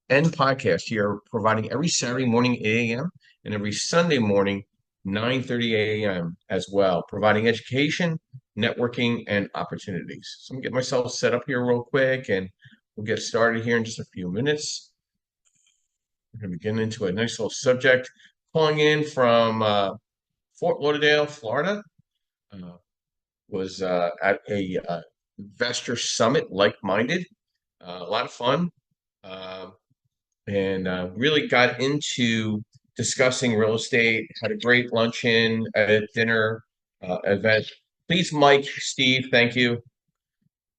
and podcast here, providing every Saturday morning 8 a.m. and every Sunday morning 9:30 a.m. as well, providing education, networking, and opportunities. So I'm gonna get myself set up here real quick, and we'll get started here in just a few minutes. We're gonna begin into a nice little subject. Calling in from Fort Lauderdale, Florida. Uh, was at a investor summit, like-minded, a lot of fun. Uh, and really got into discussing real estate. Had a great luncheon, a dinner event. Please, Mike, Steve, thank you.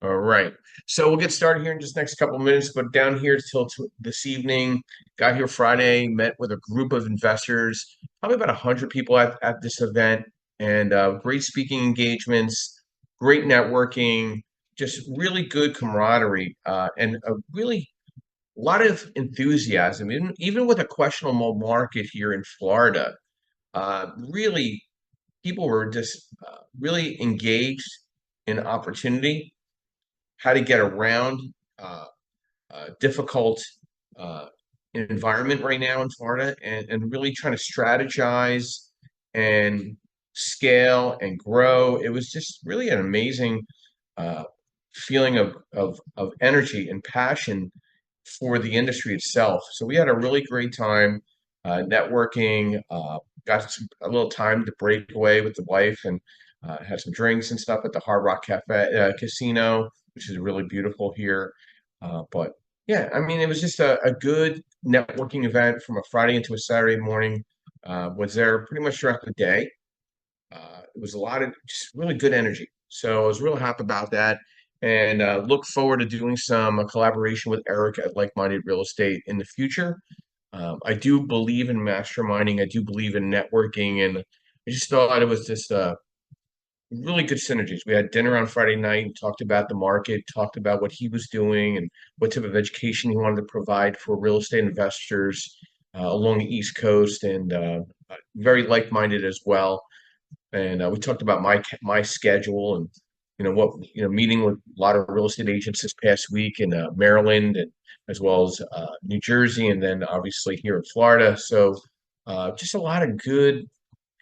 All right. So we'll get started here in just next couple of minutes, but down here till this evening, got here Friday, met with a group of investors, probably about 100 people at this event, and great speaking engagements, great networking, just really good camaraderie, and a really lot of enthusiasm, even with a questionable market here in Florida. Really, people were just really engaged in opportunity, how to get around uh, difficult uh, environment right now in Florida, and really trying to strategize and scale and grow. It was just really an amazing uh, feeling of energy and passion for the industry itself. So we had a really great time networking. Got a little time to break away with the wife and had some drinks and stuff at the Hard Rock Cafe Casino, which is really beautiful here. But yeah, I mean, it was just a good networking event from a Friday into a Saturday morning. Was there pretty much throughout the day. It was a lot of just really good energy. So I was real happy about that, and look forward to doing some collaboration with Eric at Like-Minded Real Estate in the future. I do believe in masterminding. I do believe in networking, and I just thought it was just really good synergies. We had dinner on Friday night, talked about the market, talked about what he was doing and what type of education he wanted to provide for real estate investors along the East Coast, and very like-minded as well. And we talked about my schedule, and what meeting with a lot of real estate agents this past week in Maryland, and as well as New Jersey, and then obviously here in Florida. So just a lot of good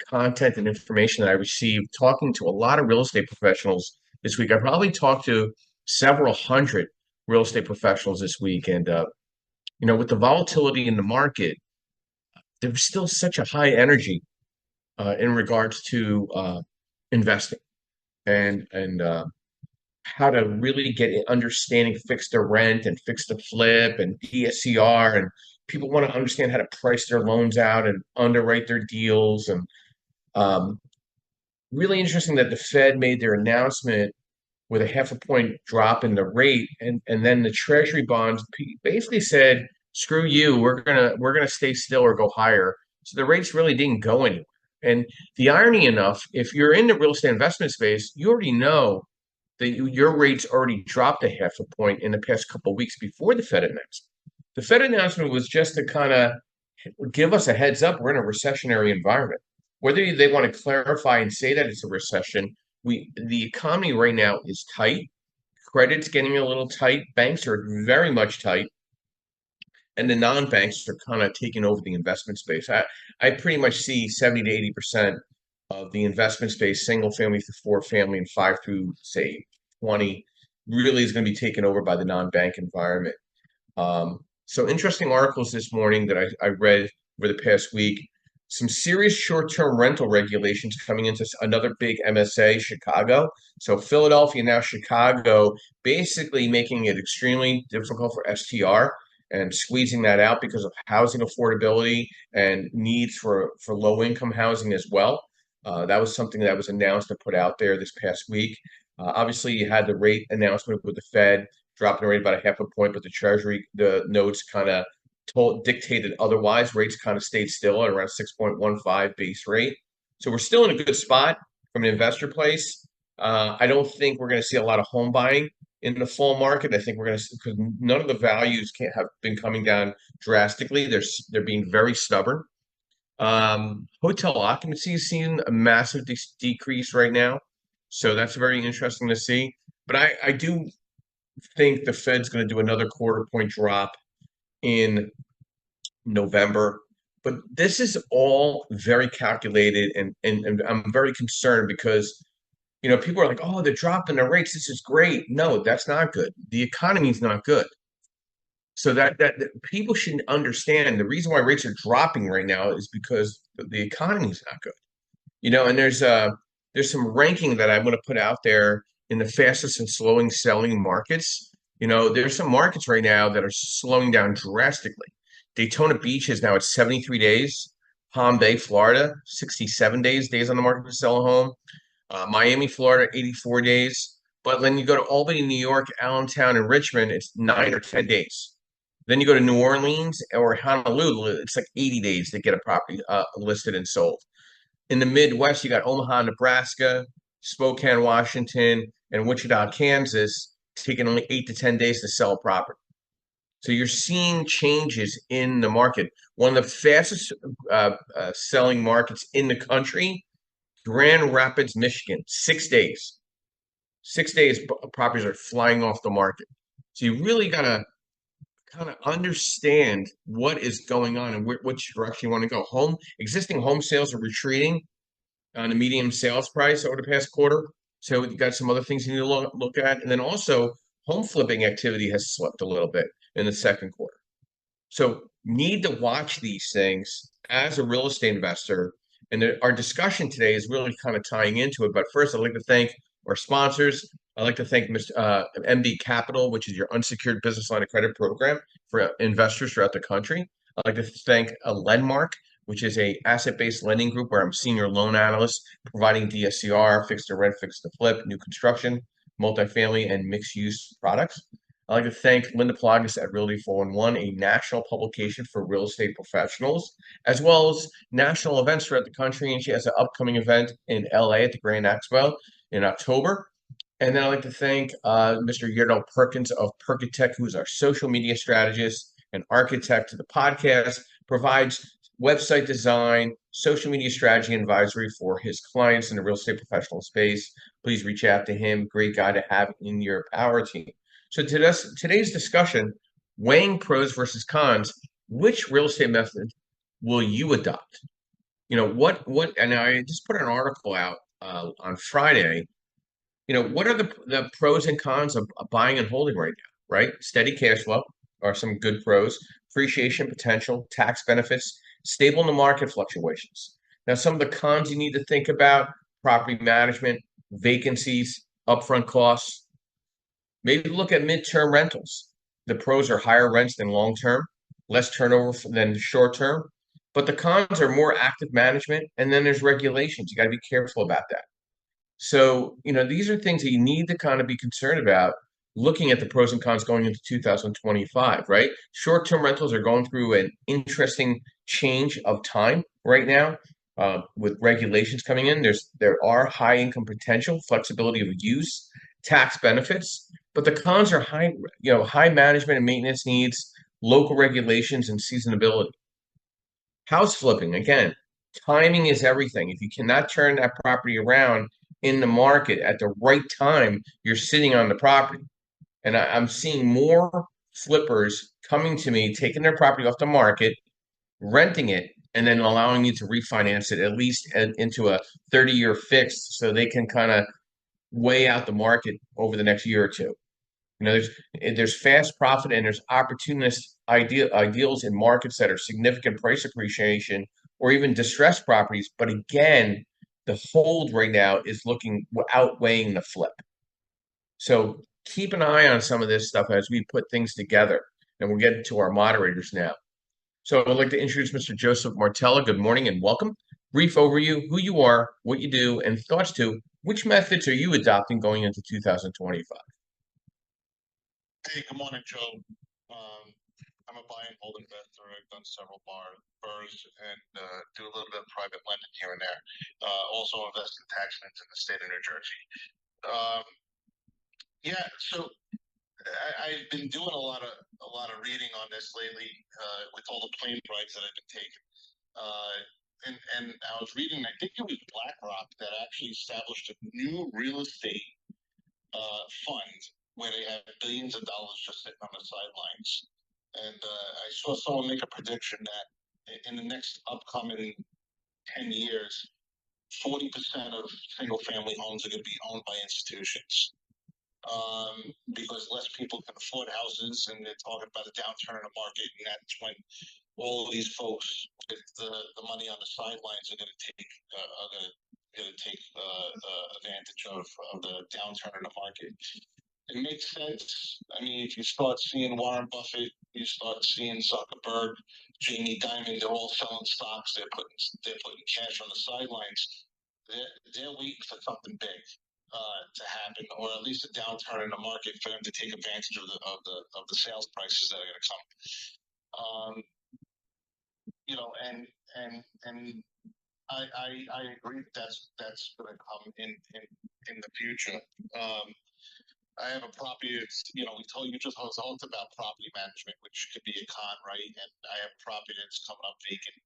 content and information that I received talking to a lot of real estate professionals this week. I probably talked to several hundred real estate professionals this week, and with the volatility in the market, there's still such a high energy in regards to investing and how to really get an understanding, fix the rent and fix the flip and DSCR, and people want to understand how to price their loans out and underwrite their deals. And um, really interesting that the Fed made their announcement with a half a point drop in the rate, and then the Treasury bonds basically said, "Screw you, we're gonna stay still or go higher." So the rates really didn't go anywhere. And the irony enough, if you're in the real estate investment space, you already know that your rates already dropped a half a point in the past couple of weeks before the Fed announcement. The Fed announcement was just to kind of give us a heads up we're in a recessionary environment. Whether they want to clarify and say that it's a recession, the economy right now is tight. Credit's getting a little tight. Banks are very much tight, and the non-banks are kind of taking over the investment space. I pretty much see 70 to 80% of the investment space, single family through four family, and five through say 20, really is going to be taken over by the non-bank environment. So interesting articles this morning that I read over the past week. Some serious short-term rental regulations coming into another big MSA, Chicago. So Philadelphia, now Chicago, basically making it extremely difficult for STR and squeezing that out because of housing affordability and needs for low-income housing as well. That was something that was announced and put out there this past week. Obviously, you had the rate announcement with the Fed dropping the rate about a half a point, but the notes kind of dictated otherwise. Rates kind of stayed still at around 6.15 base rate. So we're still in a good spot from an investor place. I don't think we're going to see a lot of home buying in the fall market. I think we're going to, because none of the values can't have been coming down drastically. They're being very stubborn. Hotel occupancy is seeing a massive decrease right now. So that's very interesting to see. But I do think the Fed's going to do another quarter point drop in November. But this is all very calculated, and I'm very concerned because people are like, oh, they're dropping the rates. This is great. No, that's not good. The economy is not good. So that people should understand the reason why rates are dropping right now is because the economy is not good. And there's some ranking that I'm going to put out there in the fastest and slowing selling markets. There's some markets right now that are slowing down drastically. Daytona Beach is now at 73 days. Palm Bay, Florida, 67 days on the market to sell a home. Miami, Florida, 84 days. But when you go to Albany, New York, Allentown, and Richmond, it's 9 or 10 days. Then you go to New Orleans or Honolulu, it's like 80 days to get a property listed and sold. In the Midwest, you got Omaha, Nebraska, Spokane, Washington, and Wichita, Kansas, taking only 8 to 10 days to sell a property. So you're seeing changes in the market. One of the fastest selling markets in the country, Grand Rapids, Michigan, 6 days. 6 days, properties are flying off the market. So you really got to kind of understand what is going on and which direction you want to go. Existing home sales are retreating on the median sales price over the past quarter. So you got some other things you need to look at. And then also home flipping activity has slipped a little bit in the second quarter. So need to watch these things as a real estate investor. And our discussion today is really kind of tying into it. But first, I'd like to thank our sponsors. I'd like to thank MB Capital, which is your unsecured business line of credit program for investors throughout the country. I'd like to thank Lenmark, which is a asset-based lending group where I'm senior loan analyst, providing DSCR, fixed to rent, fixed to flip, new construction, multifamily, and mixed-use products. I'd like to thank Linda Plagas at Realty 411, a national publication for real estate professionals, as well as national events throughout the country. And she has an upcoming event in LA at the Grand Expo in October. And then I'd like to thank Mr. Yerdal Perkins of Perkatech, who's our social media strategist and architect to the podcast, provides website design, social media strategy advisory for his clients in the real estate professional space. Please reach out to him. Great guy to have in your power team. So today's discussion, weighing pros versus cons, which real estate method will you adopt? And I just put an article out on Friday. What are the pros and cons of buying and holding right now, right? Steady cash flow are some good pros, appreciation potential, tax benefits, stable in the market fluctuations. Now, some of the cons you need to think about, property management, vacancies, upfront costs. Maybe look at midterm rentals. The pros are higher rents than long term, less turnover than short term, but the cons are more active management, and then there's regulations. You got to be careful about that. So, these are things that you need to kind of be concerned about looking at the pros and cons going into 2025, right? Short-term rentals are going through an interesting change of time right now with regulations coming in. There are high income potential, flexibility of use, tax benefits, but the cons are high management and maintenance needs, local regulations, and seasonability. House flipping, again, timing is everything. If you cannot turn that property around in the market at the right time, you're sitting on the property. And I'm seeing more flippers coming to me, taking their property off the market, renting it, and then allowing you to refinance it at least into a 30-year fixed so they can kind of weigh out the market over the next year or two. There's fast profit and there's opportunist ideals in markets that are significant price appreciation or even distressed properties. But again, the hold right now is outweighing the flip. So keep an eye on some of this stuff as we put things together. And we'll get to our moderators now. So I'd like to introduce Mr. Joseph Martella. Good morning and welcome. Brief overview, who you are, what you do, and thoughts to which methods are you adopting going into 2025? Hey, good morning, Joe. I'm a buy and hold investor. I've done several BRRRRs and do a little bit of private lending here and there. Also invest in tax liens in the state of New Jersey. So I've been doing a lot of reading on this lately with all the plane rides that I've been taking. And I was reading, I think it was Blackrock that actually established a new real estate fund where they have billions of dollars just sitting on the sidelines. and I saw someone make a prediction that in the next upcoming 10 years, 40% of single family homes are going to be owned by institutions. Because less people can afford houses, and they're talking about a downturn in the market, and that's when all of these folks with the money on the sidelines are going to take advantage of the downturn in the market. It makes sense. I mean, if you start seeing Warren Buffett, you start seeing Zuckerberg, Jamie Dimon, they're all selling stocks. They're putting cash on the sidelines. They're waiting for something big to happen, or at least a downturn in the market for them to take advantage of the sales prices that are going to come. And I agree that's going to come in the future. I have a property that's, we told you just talked about property management, which could be a con, right? And I have a property that's coming up vacant.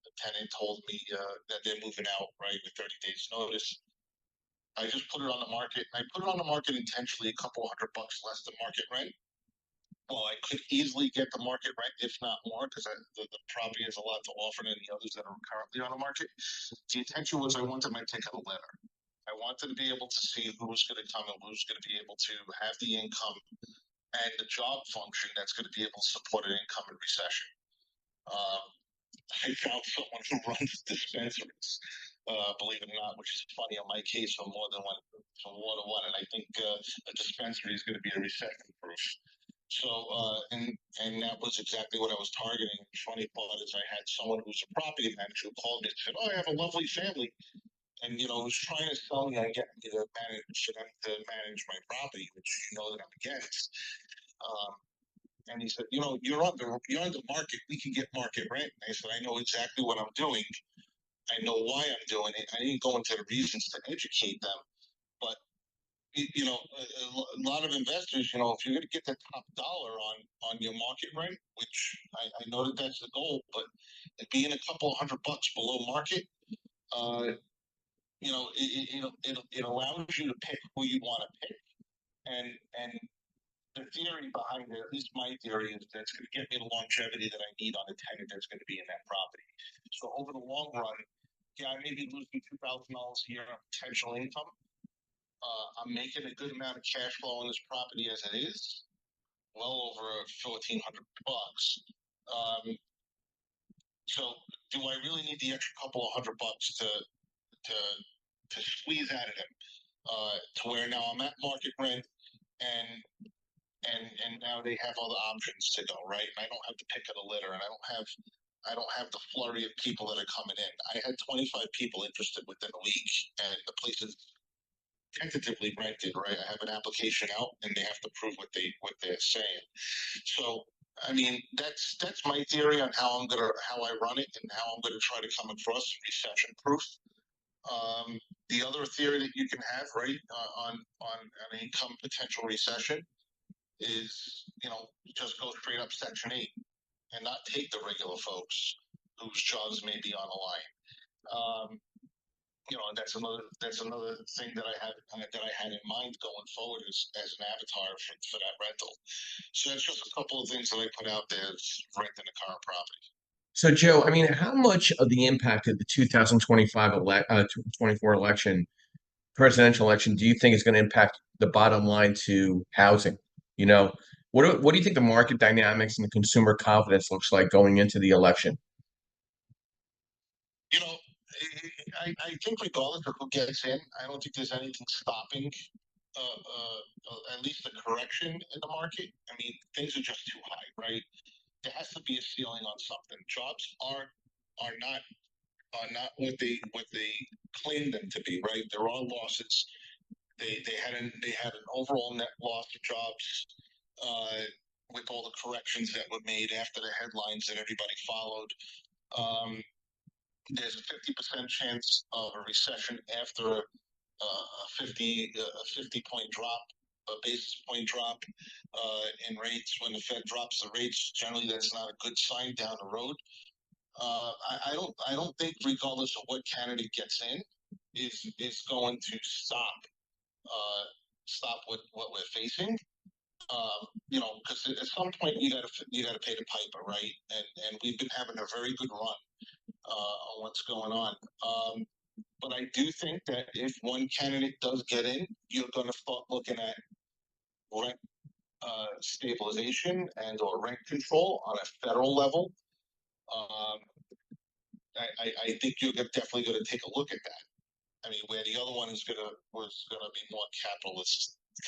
The tenant told me that they're moving out, right, with 30 days notice. I just put it on the market. I put it on the market intentionally a couple $100 less than market rent. Well, I could easily get the market rent, if not more, because the property has a lot to offer than the others that are currently on the market. The intention was I wanted my take on a letter. I wanted to be able to see who's going to come and who's going to be able to have the income and the job function that's going to be able to support an income in recession. I found someone who runs dispensaries, believe it or not, which is funny on my case for more than one. And I think a dispensary is going to be a recession-proof. So, and that was exactly what I was targeting. The funny part is I had someone who's a property manager who called me and said, "Oh, I have a lovely family." And was trying to sell me on getting me to manage my property, which that I'm against. And he said, you're on the market. We can get market rent. And I said, I know exactly what I'm doing. I know why I'm doing it. I didn't go into the reasons to educate them, but a lot of investors, if you're going to get the top dollar on your market rent, which I know that's the goal, but being a couple $100 below market, it allows you to pick who you want to pick, and the theory behind it, at least my theory, is that's going to get me the longevity that I need on the tenant that's going to be in that property. So over the long run, I may be losing $2,000 a year of potential income. I'm making a good amount of cash flow on this property as it is, well over $1,400. So do I really need the extra couple of $100 to squeeze out of them? To where now I'm at market rent, and now they have other options to go, right? I don't have the pick of the litter, and I don't have the flurry of people that are coming in. I had 25 people interested within a week, and the place is tentatively rented, right? I have an application out, and they have to prove what they're saying. So, I mean, that's my theory on how I run it, and how I'm gonna try to come across recession proof. The other theory that you can have, right, on an income potential recession is, just go straight up Section 8 and not take the regular folks whose jobs may be on the line. And that's another thing that I had in mind going forward as an avatar for that rental. So that's just a couple of things that I put out there as renting a current property. So, Joe, I mean, how much of the impact of the 2024 election, presidential election, do you think is going to impact the bottom line to housing? You know, what do you think the market dynamics and the consumer confidence looks like going into the election? You know, I think regardless of who gets in, I don't think there's anything stopping at least the correction in the market. I mean, things are just too high, right? There has to be a ceiling on something. Jobs are not what they claim them to be, right? There are losses. They had an overall net loss of jobs with all the corrections that were made after the headlines that everybody followed. There's a 50% chance of a recession after a 50 point drop, a basis point drop in rates. When the Fed drops the rates, generally that's not a good sign down the road. I don't think, regardless of what candidate gets in, is going to stop what we're facing. Because at some point you gotta pay the piper, right? And we've been having a very good run on what's going on. But I do think that if one candidate does get in, you're going to start looking at rent stabilization and or rent control on a federal level. Um, I think you're definitely going to take a look at that. I mean, where the other one was gonna be more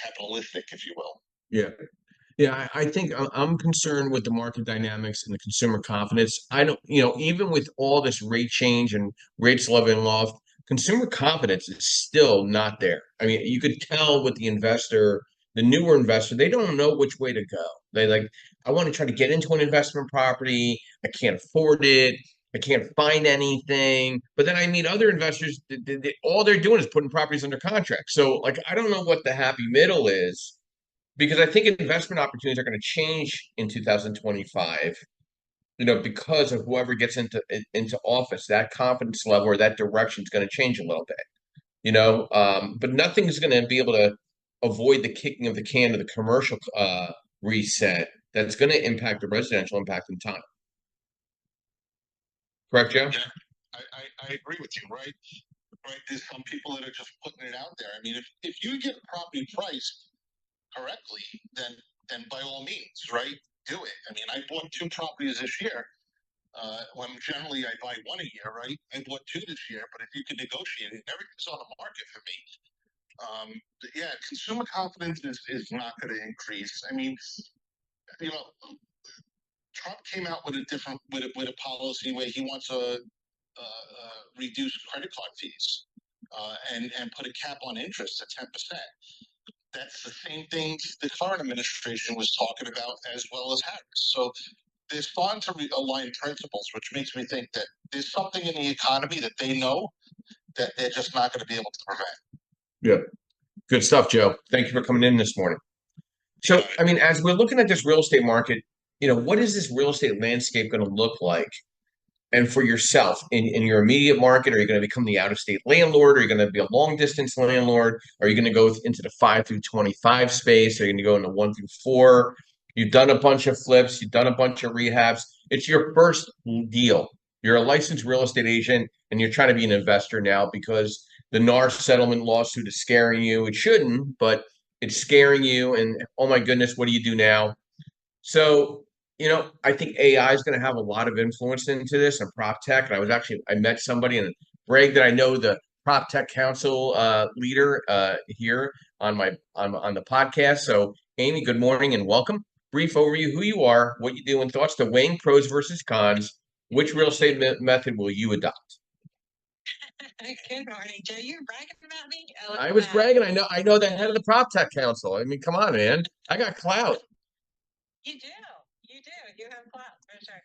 capitalistic, if you will. Yeah. Yeah, I think I'm concerned with the market dynamics and the consumer confidence. I don't, even with all this rate change and rates leveling off, consumer confidence is still not there. I mean, you could tell with the investor, the newer investor, they don't know which way to go. They like, I want to try to get into an investment property. I can't afford it. I can't find anything. But then I meet other investors, all they're doing is putting properties under contract. So, like, I don't know what the happy middle is because I think investment opportunities are going to change in 2025, because of whoever gets into office, that confidence level or that direction is going to change a little bit, but nothing's going to be able to avoid the kicking of the can of the commercial reset that's going to impact the residential impact in time. Correct, Joe? Yeah, I agree with you, right? Right. There's some people that are just putting it out there. I mean, if you get a property priced correctly, then by all means, right? Do it. I mean, I bought 2 properties this year. When generally I buy one a year, right? I bought 2 this year, but if you can negotiate it, everything's on the market for me. Yeah, consumer confidence is not going to increase. I mean, you know, Trump came out with a different with a policy where he wants to reduce credit card fees and put a cap on interest at 10%. That's the same thing the current administration was talking about, as well as Harris. So they're starting to align principles, which makes me think that there's something in the economy that they know that they're just not going to be able to prevent. Yeah. Good stuff, Joe. Thank you for coming in this morning. So, I mean, as we're looking at this real estate market, what is this real estate landscape going to look like? And for yourself in your immediate market, are you going to become the out-of-state landlord? Are you going to be a long-distance landlord? Are you going to go into the 5 through 25 space? Are you going to go into 1 through 4? You've done a bunch of flips. You've done a bunch of rehabs. It's your first deal. You're a licensed real estate agent, and you're trying to be an investor now because the NAR settlement lawsuit is scaring you. It shouldn't, but it's scaring you. And oh my goodness, what do you do now? So, I think AI is going to have a lot of influence into this and prop tech. And I met somebody and bragged that I know the prop tech council leader here on the podcast. So, Amy, good morning and welcome. Brief overview: who you are, what you do, and thoughts to weighing pros versus cons. Which real estate method will you adopt? Good morning, Joe. You're bragging about me? I was bragging. I know the head of the prop tech council. I mean, come on, man. I got clout. You do. You do. You have clout for sure.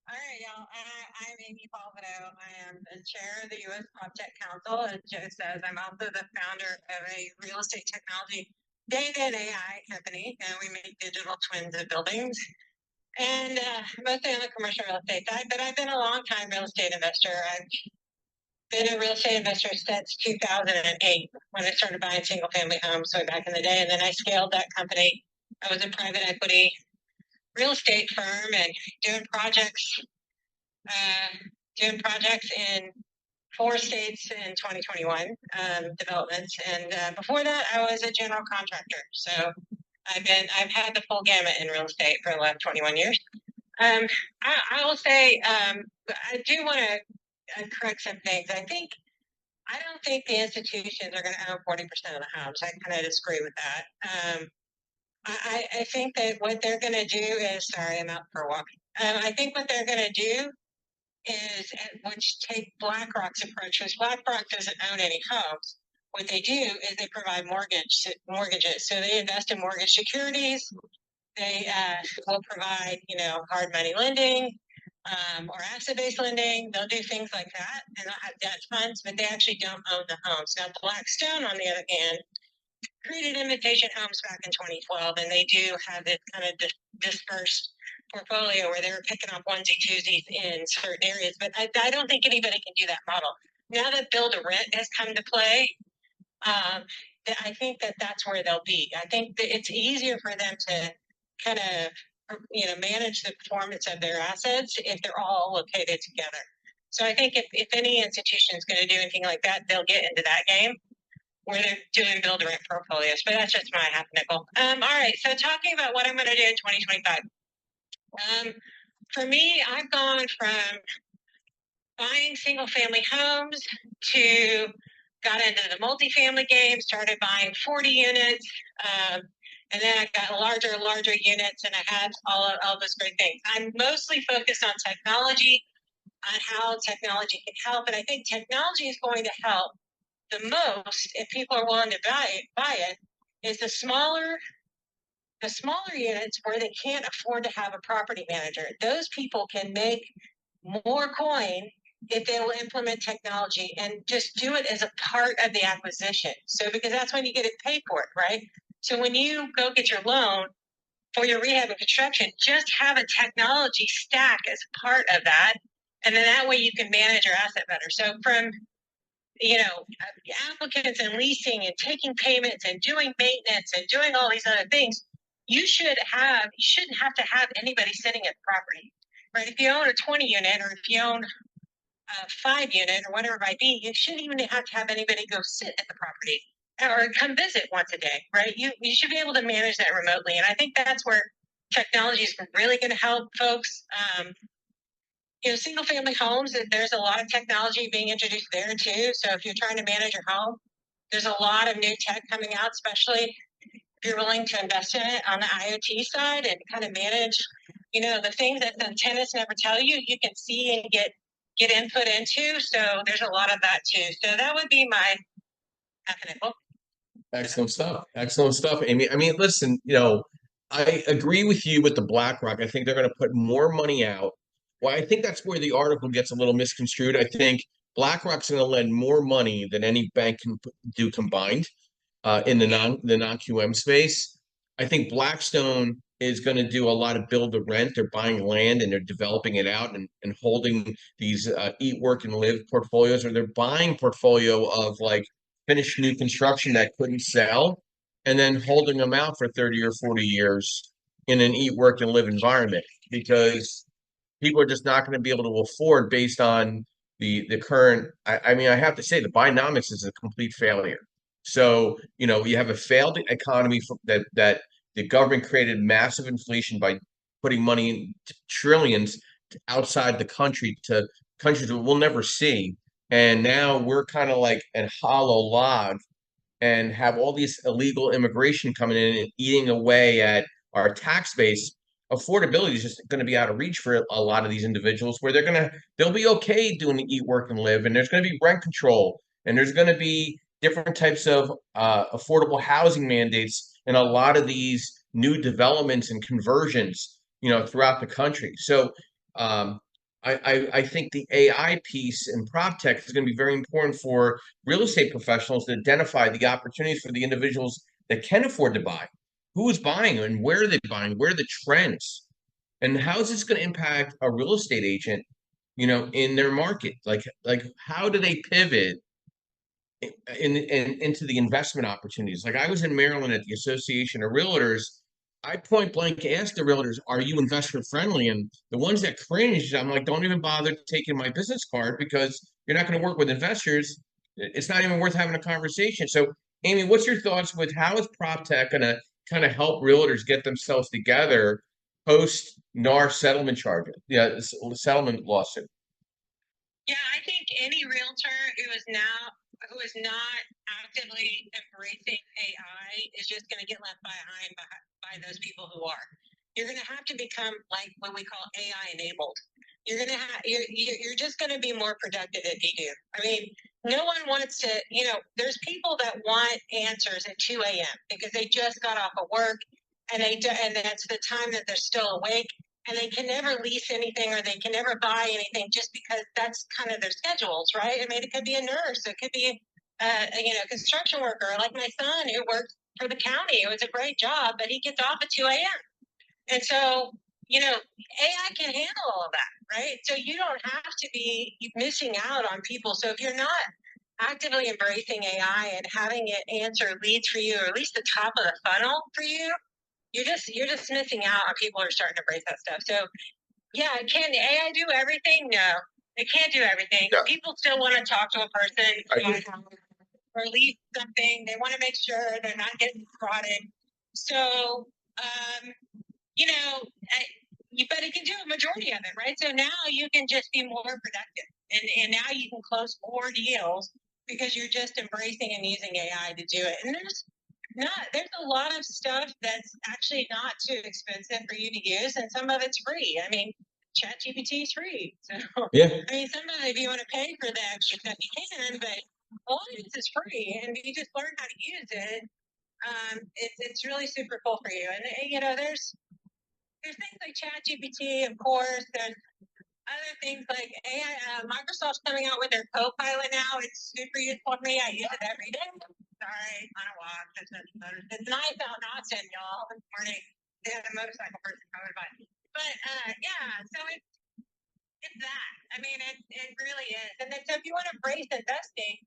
All right, y'all. I'm Amy Palvino. I am the chair of the U.S. PropTech Council. As Joe says, I'm also the founder of a real estate technology data and AI company, and we make digital twins of buildings. And mostly on the commercial real estate side, but I've been a long time real estate investor. I've been a real estate investor since 2008 when I started buying single family homes way back in the day. And then I scaled that company. I was a private equity real estate firm and doing projects in 4 states in 2021, developments. And before that, I was a general contractor. So I've had the full gamut in real estate for the last 21 years. I will say, I do want to correct some things. I don't think the institutions are going to own 40% of the homes. I kind of disagree with that. I think that what they're going to do is, sorry, I'm out for a walk. I think what they're going to do is, which take BlackRock's approach, because BlackRock doesn't own any homes. What they do is they provide mortgages. So they invest in mortgage securities. They will provide, hard money lending, or asset-based lending. They'll do things like that, and they'll have debt funds, but they actually don't own the homes. Now, Blackstone, on the other hand, created Invitation Homes back in 2012, and they do have this kind of dispersed portfolio where they're picking up onesie-twosies in certain areas. But I don't think anybody can do that model. Now that build-to-rent has come to play, I think that that's where they'll be. I think that it's easier for them to kind of manage the performance of their assets if they're all located together. So I think if any institution is going to do anything like that, they'll get into that game where they're doing build to rent portfolios. But that's just my half nickel. All right. So talking about what I'm going to do in 2025. For me, I've gone from buying single family homes to got into the multifamily game, started buying 40 units. And then I got larger units, and I had all those great things. I'm mostly focused on technology, on how technology can help. And I think technology is going to help the most if people are willing to buy it, is the smaller units where they can't afford to have a property manager. Those people can make more coin if they will implement technology and just do it as a part of the acquisition. So because that's when you get it paid for it, right? So when you go get your loan for your rehab and construction, just have a technology stack as a part of that. And then that way you can manage your asset better. So from applicants and leasing and taking payments and doing maintenance and doing all these other things, you shouldn't have to have anybody sitting at the property, right? If you own a 20 unit or if you own a 5 unit or whatever it might be, you shouldn't even have to have anybody go sit at the property or come visit once a day, right? You should be able to manage that remotely. And I think that's where technology is really going to help folks. Single family homes, there's a lot of technology being introduced there too. So if you're trying to manage your home, there's a lot of new tech coming out, especially if you're willing to invest in it on the IoT side and kind of manage, the things that the tenants never tell you, you can see and get input into. So there's a lot of that too. So that would be my nickel. Excellent stuff. Excellent stuff, Amy. I mean, listen, I agree with you with the Blackrock. I think they're going to put more money out. Well, I think that's where the article gets a little misconstrued. I think BlackRock's going to lend more money than any bank can do combined in the non-QM space. I think Blackstone is going to do a lot of build to rent. They're buying land and they're developing it out and holding these eat, work, and live portfolios, or they're buying portfolio of like finished new construction that couldn't sell and then holding them out for 30 or 40 years in an eat, work, and live environment because people are just not going to be able to afford based on the current. I mean, I have to say the Binomics is a complete failure. So, you have a failed economy that the government created massive inflation by putting money in trillions outside the country to countries that we'll never see. And now we're kind of like a hollow log and have all these illegal immigration coming in and eating away at our tax base. Affordability is just going to be out of reach for a lot of these individuals where they'll be okay doing the eat, work, and live. And there's going to be rent control and there's going to be different types of affordable housing mandates in a lot of these new developments and conversions, throughout the country. So I think the AI piece and prop tech is going to be very important for real estate professionals to identify the opportunities for the individuals that can afford to buy. Who is buying and where are they buying? Where are the trends? And how is this going to impact a real estate agent, in their market? Like how do they pivot into the investment opportunities? Like I was in Maryland at the Association of Realtors. I point blank asked the realtors, "Are you investor friendly?" And the ones that cringed, I'm like, "Don't even bother taking my business card because you're not going to work with investors. It's not even worth having a conversation." So, Amy, what's your thoughts with how is prop tech going to kind of help realtors get themselves together post NAR settlement charges? Yeah, settlement lawsuit. Yeah, I think any realtor who is not actively embracing AI is just going to get left behind by those people who are. You're going to have to become like what we call AI enabled. You're just going to be more productive if you do. I mean, no one wants to. There's people that want answers at 2 a.m. because they just got off of work and that's the time that they're still awake. And they can never lease anything or they can never buy anything just because that's kind of their schedules, right? I mean, it could be a nurse, it could be a construction worker, like my son who works for the county. It was a great job, but he gets off at 2 a.m. And so, AI can handle all of that, right? So you don't have to be missing out on people. So if you're not actively embracing AI and having it answer leads for you, or at least the top of the funnel for you, you're just missing out on people who are starting to embrace that stuff. So yeah, can AI do everything? No, it can't do everything. Yeah. People still want to talk to a person I agree. or leave something. They want to make sure they're not getting frauded. So, but it can do a majority of it, right? So now you can just be more productive, and now you can close more deals because you're just embracing and using AI to do it. And there's a lot of stuff that's actually not too expensive for you to use, and some of it's free. I mean, ChatGPT is free. So Yeah. I mean, sometimes if you want to pay for the extra stuff, you can, but a lot of it is free, and if you just learn how to use it, it's really super cool for you. And there's things like ChatGPT, of course. There's other things like AI. Microsoft's coming out with their Copilot now. It's super useful for me. I use it every day. Sorry, on a walk. It's nice out in Austin, y'all. This morning, they had a motorcycle person coming by. But yeah, so it's that. I mean, it really is. And then so if you want to embrace investing,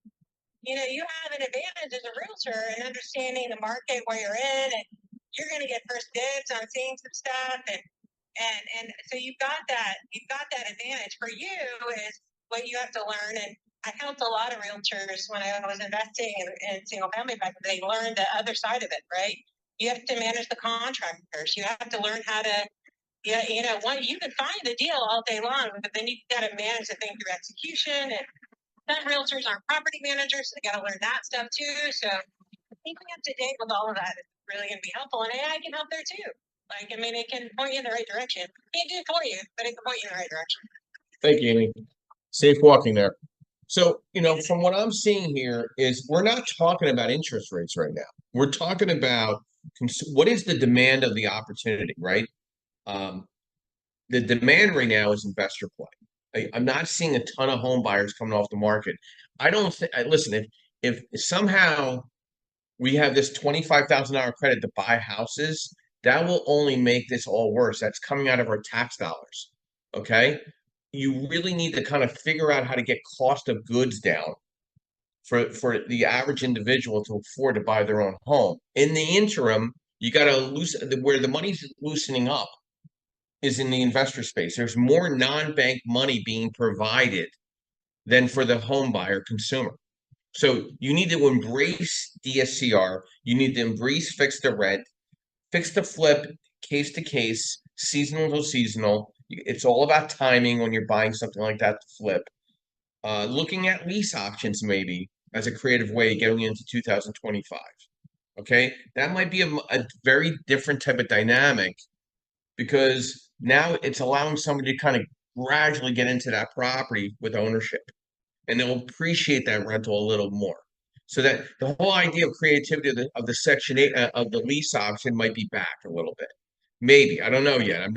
you have an advantage as a realtor in understanding the market where you're in, and you're going to get first dibs on seeing some stuff, and so you've got that advantage. For you is what you have to learn. And I helped a lot of realtors when I was investing in single family back then. They learned the other side of it, right? You have to manage the contractors. You have to learn how to, you can find the deal all day long, but then you've got to manage the thing through execution. And some realtors aren't property managers, so they got to learn that stuff too. So keeping up to date with all of that is really going to be helpful. And AI can help there too. Like, I mean, it can point you in the right direction. It can't do it for you, but it can point you in the right direction. Thank you, Amy. Safe walking there. So, from what I'm seeing here is we're not talking about interest rates right now. We're talking about what is the demand of the opportunity, right? The demand right now is investor play. I'm not seeing a ton of home buyers coming off the market. I don't think, listen, if somehow we have this $25,000 credit to buy houses, that will only make this all worse. That's coming out of our tax dollars. Okay. You really need to kind of figure out how to get cost of goods down for the average individual to afford to buy their own home. In the interim, you got to loosen where the money's loosening up is in the investor space. There's more non-bank money being provided than for the home buyer consumer. So you need to embrace DSCR. You need to embrace fix to rent, fix to flip, case to case, seasonal to seasonal. It's all about timing when you're buying something like that to flip. Looking at lease options maybe as a creative way getting into 2025. Okay, that might be a very different type of dynamic because now it's allowing somebody to kind of gradually get into that property with ownership, and they'll appreciate that rental a little more. So that the whole idea of creativity of the Section 8 of the lease option might be back a little bit. Maybe. I don't know yet. I'm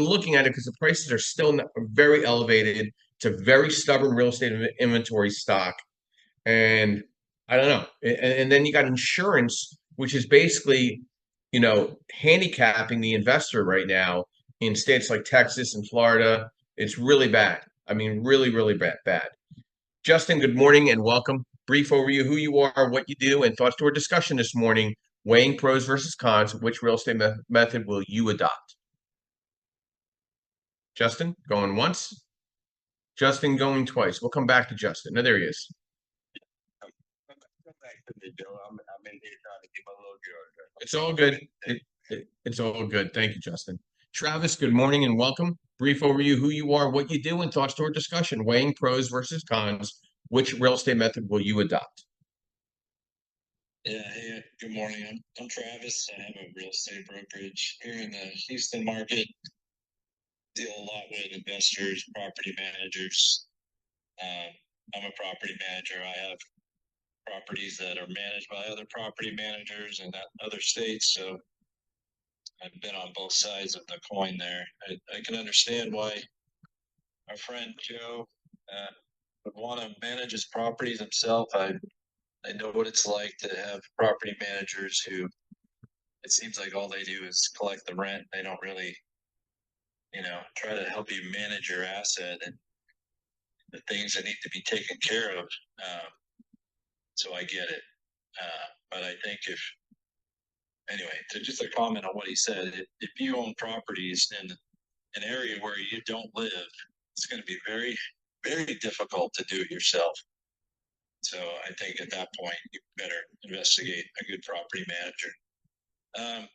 looking at it because the prices are still very elevated. It's a very stubborn real estate inventory stock. And I don't know. And then you got insurance, which is basically, handicapping the investor right now in states like Texas and Florida. It's really bad. I mean, really, really bad. Justin, good morning and welcome. Brief overview, who you are, what you do, and thoughts to our discussion this morning, weighing pros versus cons. Which real estate method will you adopt? Justin, going once. Justin, going twice. We'll come back to Justin. No, there he is. Come back to me, Joe. I'm in here trying to keep my little girl. It's all good. It's all good. Thank you, Justin. Travis, good morning and welcome. Brief overview, who you are, what you do, and thoughts to our discussion, weighing pros versus cons. Which real estate method will you adopt? Yeah, hey, good morning. I'm Travis. I have a real estate brokerage here in the Houston market. Deal a lot with investors, property managers. I'm a property manager. I have properties that are managed by other property managers in other states. So I've been on both sides of the coin there. I can understand why our friend Joe would want to manage his properties himself. I know what it's like to have property managers who it seems like all they do is collect the rent. They don't really, try to help you manage your asset. And the things that need to be taken care of. So I get it. But I think anyway, to just a comment on what he said, if you own properties in an area where you don't live, it's going to be very, very difficult to do it yourself. So I think at that point, you better investigate a good property manager.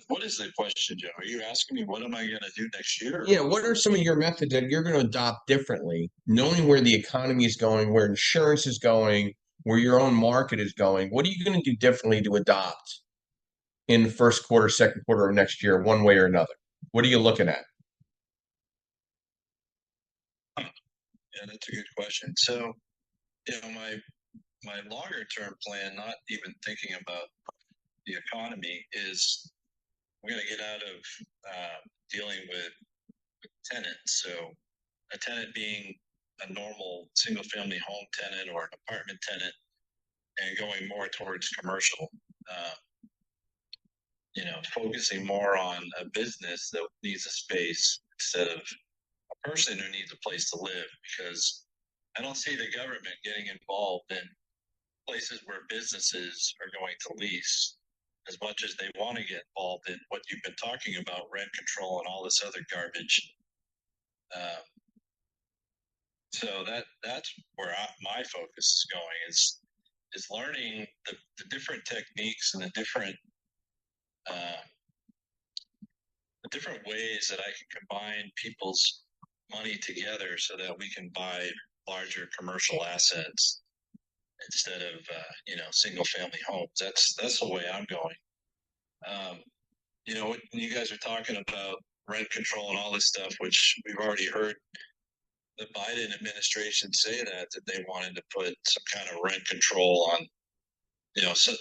What is the question, Joe? Are you asking me what am I going to do next year? Yeah, what are some of your methods that you're going to adopt differently, knowing where the economy is going, where insurance is going, where your own market is going? What are you going to do differently to adopt in the first quarter, second quarter of next year, one way or another? What are you looking at? Yeah, that's a good question. So, my longer term plan, not even thinking about the economy, is we're going to get out of dealing with tenants. So a tenant being a normal single family home tenant or an apartment tenant, and going more towards commercial, focusing more on a business that needs a space instead of a person who needs a place to live, because I don't see the government getting involved in places where businesses are going to lease as much as they want to get involved in what you've been talking about, rent control and all this other garbage. So that's where my focus is going, is learning the different techniques and the different ways that I can combine people's money together so that we can buy larger commercial assets instead of single family homes. That's the way I'm going. When you guys are talking about rent control and all this stuff, which we've already heard the Biden administration say that they wanted to put some kind of rent control on, so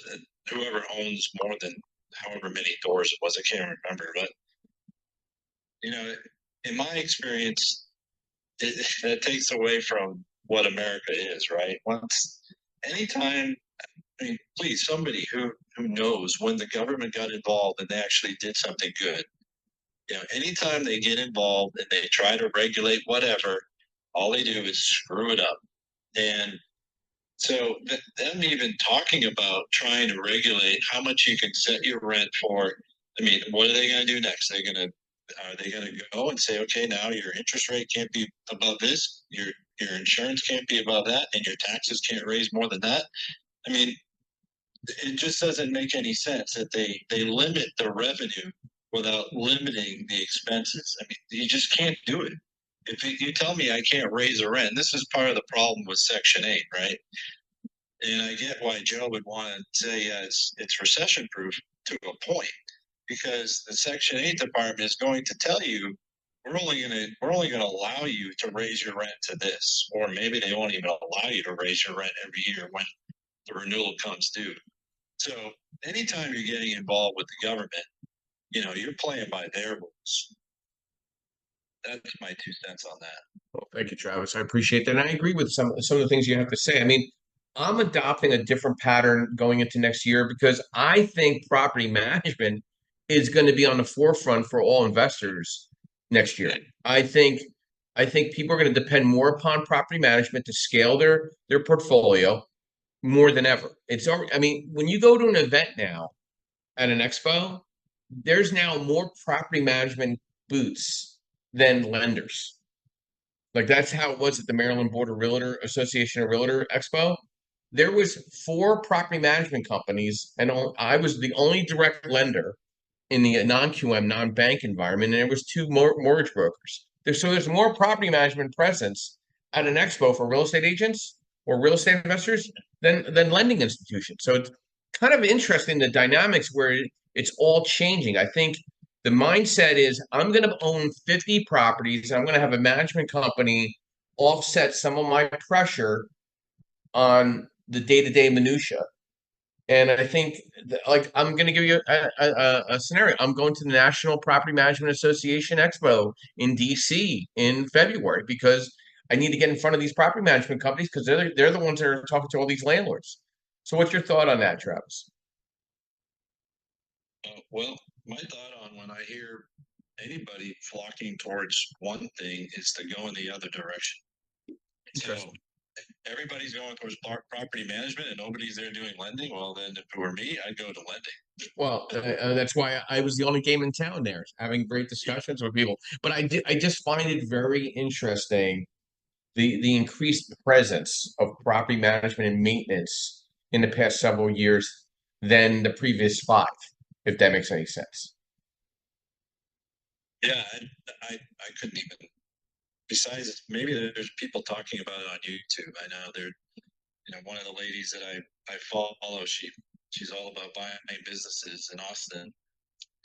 whoever owns more than however many doors it was, I can't remember, but in my experience, it takes away from what America is, right? Anytime, please, somebody who knows when the government got involved and they actually did something good. Anytime they get involved and they try to regulate whatever, all they do is screw it up. And so them even talking about trying to regulate how much you can set your rent for, what are they going to do next? Are they going to go and say, okay, now your interest rate can't be above this, your insurance can't be above that, and your taxes can't raise more than that? It just doesn't make any sense that they limit the revenue without limiting the expenses. You just can't do it. If you tell me I can't raise a rent, this is part of the problem with Section 8, right? And I get why Joe would want to say it's recession-proof to a point, because the Section 8 department is going to tell you we're only going to allow you to raise your rent to this, or maybe they won't even allow you to raise your rent every year when the renewal comes due. So anytime you're getting involved with the government, you're playing by their rules. That's my 2 cents on that. Well, thank you, Travis. I appreciate that. And I agree with some of the things you have to say. I'm adopting a different pattern going into next year because I think property management is going to be on the forefront for all investors next year. I think people are going to depend more upon property management to scale their portfolio more than ever. It's already, when you go to an event now at an expo, there's now more property management booths than lenders. Like that's how it was at the Maryland Board of Realtor Association of Realtor Expo. There was 4 property management companies, and I was the only direct lender in the non-QM, non-bank environment, and there was 2 mortgage brokers. There's more property management presence at an expo for real estate agents or real estate investors than lending institutions. So it's kind of interesting, the dynamics where it's all changing. I think the mindset is I'm going to own 50 properties. I'm going to have a management company offset some of my pressure on the day-to-day minutia. And I think I'm going to give you a scenario. I'm going to the National Property Management Association Expo in DC in February because I need to get in front of these property management companies because they're the ones that are talking to all these landlords. So what's your thought on that, Travis? Well, my thought on when I hear anybody flocking towards one thing is to go in the other direction. So Interesting. everybody's going towards property management and nobody's there doing lending. Well, then if it were me, I'd go to lending. Well, that's why I was the only game in town there, having great discussions with people. But I just find it very interesting the increased presence of property management and maintenance in the past several years than the previous 5, if that makes any sense. Yeah, I couldn't even. Besides, maybe there's people talking about it on YouTube. I know one of the ladies that I follow, she's all about buying businesses in Austin,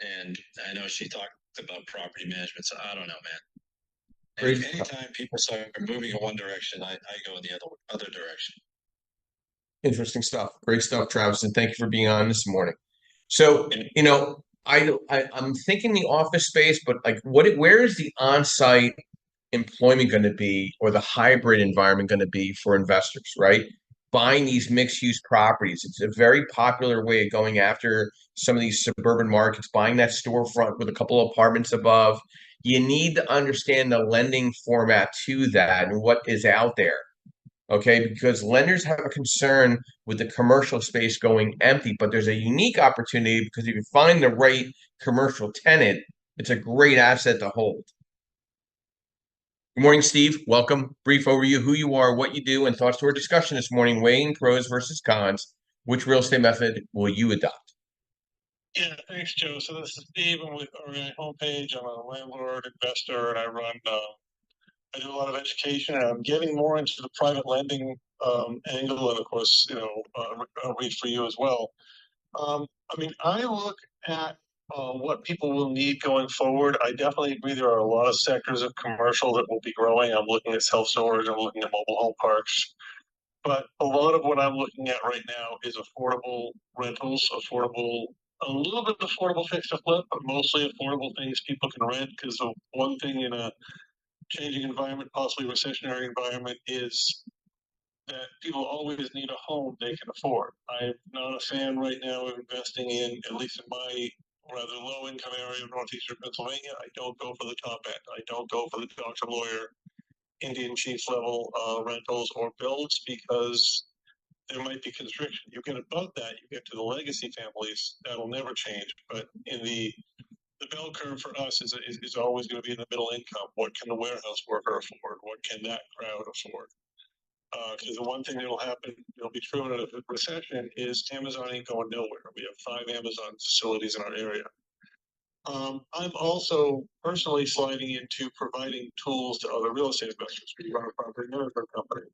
and I know she talked about property management. So I don't know, man. Anytime people start moving in one direction, I go in the other direction. Interesting stuff. Great stuff, Travis, and thank you for being on this morning. So, I'm thinking the office space, but like where is the on-site employment going to be, or the hybrid environment going to be for investors, right? Buying these mixed-use properties. It's a very popular way of going after some of these suburban markets, buying that storefront with a couple of apartments above. You need to understand the lending format to that and what is out there. Okay, because lenders have a concern with the commercial space going empty, but there's a unique opportunity because if you find the right commercial tenant, it's a great asset to hold. Good morning, Steve. Welcome. Brief overview, who you are, what you do, and thoughts to our discussion this morning, weighing pros versus cons. Which real estate method will you adopt? Yeah, thanks, Joe. So this is Steve. I'm with our homepage. I'm a landlord, investor, and I do a lot of education, and I'm getting more into the private lending angle, and of course, I'll read for you as well. I look at what people will need going forward. I definitely agree there are a lot of sectors of commercial that will be growing. I'm looking at self-storage, I'm looking at mobile home parks. But a lot of what I'm looking at right now is affordable rentals, a little bit affordable fix to flip, but mostly affordable things people can rent. Because the one thing in a changing environment, possibly recessionary environment, is that people always need a home they can afford. I'm not a fan right now of investing in, at least in my rather low income area of northeastern Pennsylvania. I don't go for the top end. I don't go for the doctor, lawyer, Indian chief level rentals or builds, because there might be constriction. You get above that, you get to the legacy families, that'll never change. But in the bell curve for us is always going to be in the middle income. What can the warehouse worker afford? What can that crowd afford? Because the one thing that'll happen, it'll be true in a recession, is Amazon ain't going nowhere. We have 5 Amazon facilities in our area. I'm also personally sliding into providing tools to other real estate investors. We run a property management company.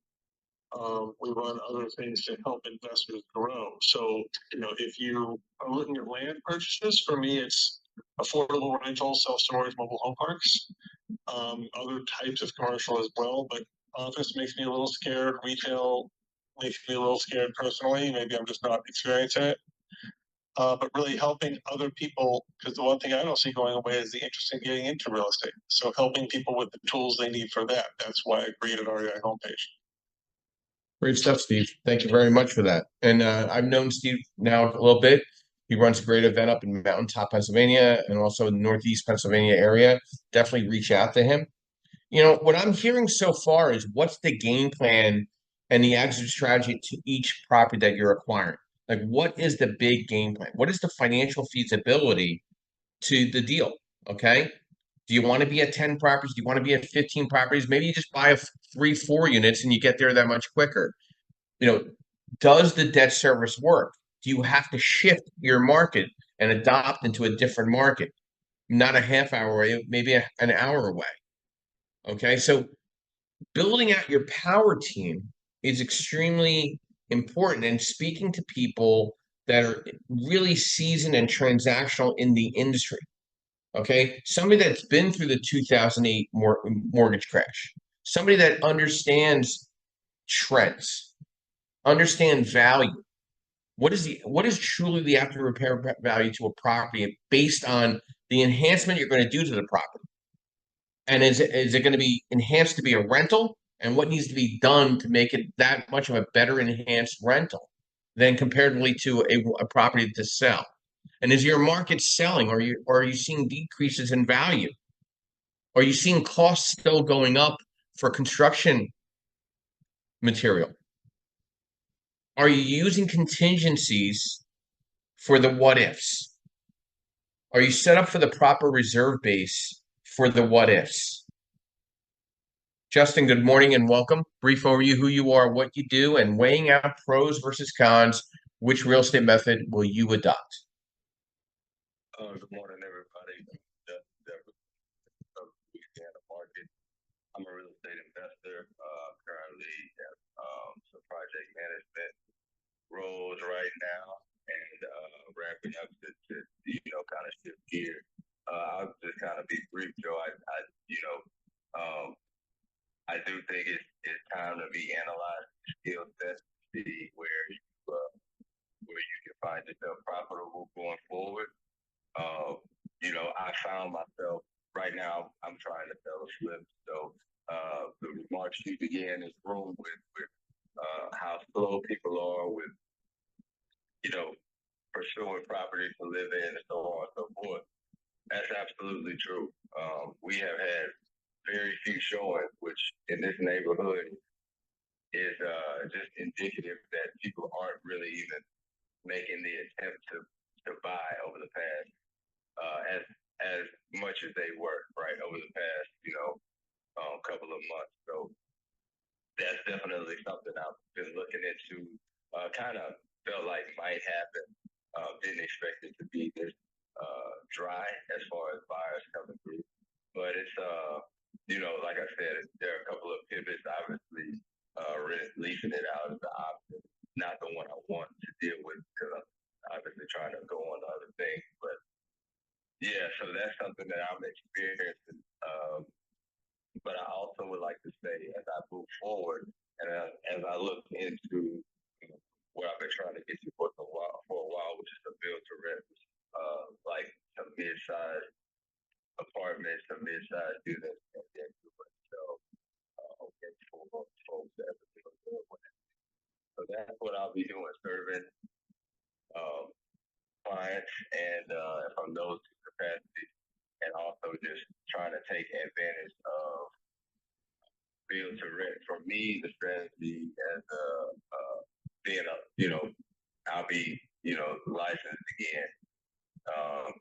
We run other things to help investors grow. So, if you are looking at land purchases, for me, it's affordable rentals, self-storage, mobile home parks, other types of commercial as well. But office makes me a little scared. Retail makes me a little scared personally. Maybe I'm just not experiencing it. But really helping other people, because the one thing I don't see going away is the interest in getting into real estate. So helping people with the tools they need for that. That's why I created our homepage. Great stuff, Steve. Thank you very much for that. And I've known Steve now a little bit. He runs a great event up in Mountaintop, Pennsylvania, and also in the Northeast Pennsylvania area. Definitely reach out to him. What I'm hearing so far is what's the game plan and the exit strategy to each property that you're acquiring? Like, what is the big game plan? What is the financial feasibility to the deal? Okay. Do you want to be at 10 properties? Do you want to be at 15 properties? Maybe you just buy 3-4 units and you get there that much quicker. Does the debt service work? Do you have to shift your market and adopt into a different market? Not a half hour away, maybe an hour away. Okay, so building out your power team is extremely important, and speaking to people that are really seasoned and transactional in the industry. Okay, somebody that's been through the 2008 mortgage crash, somebody that understands trends, understands value. What is truly the after repair value to a property based on the enhancement you're going to do to the property? And is it going to be enhanced to be a rental? And what needs to be done to make it that much of a better enhanced rental than comparatively to a property to sell? And is your market selling? Or are you seeing decreases in value? Are you seeing costs still going up for construction material? Are you using contingencies for the what ifs? Are you set up for the proper reserve base for the what ifs? Justin, good morning and welcome. Brief overview who you are, what you do, and weighing out pros versus cons. Which real estate method will you adopt? Good morning, everybody. The market. I'm a real estate investor. Currently at some project management roles right now, and ramping up to kind of shift gear. I'll just kind of be brief, Joe. I do think it's time to be analyzing skill sets to see where you can find yourself profitable going forward. I found myself right now. I'm trying to sell a flip. So the remarks you began this room with how slow people are with pursuing property to live in and so on and so forth. That's absolutely true. We have had very few showings, which in this neighborhood is just indicative that people aren't really even making the attempt to buy over the past as much as they were right over the past couple of months. So that's definitely something I've been looking into. Kind of felt like might happen. Didn't expect it to be this dry as far as buyers coming through, but it's like I said, there are a couple of pivots. Obviously, leasing it out is the option, not the one I want to deal with because I'm obviously trying to go on to other things. But yeah, so that's something that I'm experiencing. But I also would like to say, as I move forward and as I look into where I've been trying to get to for a while, which is a build to rent, like some mid-sized apartments, some mid-sized units, and then do it. So, for folks that are doing it. So that's what I'll be doing, serving clients and from those two capacities, and also just trying to take advantage of build to rent. For me, the strategy as being I'll be licensed again,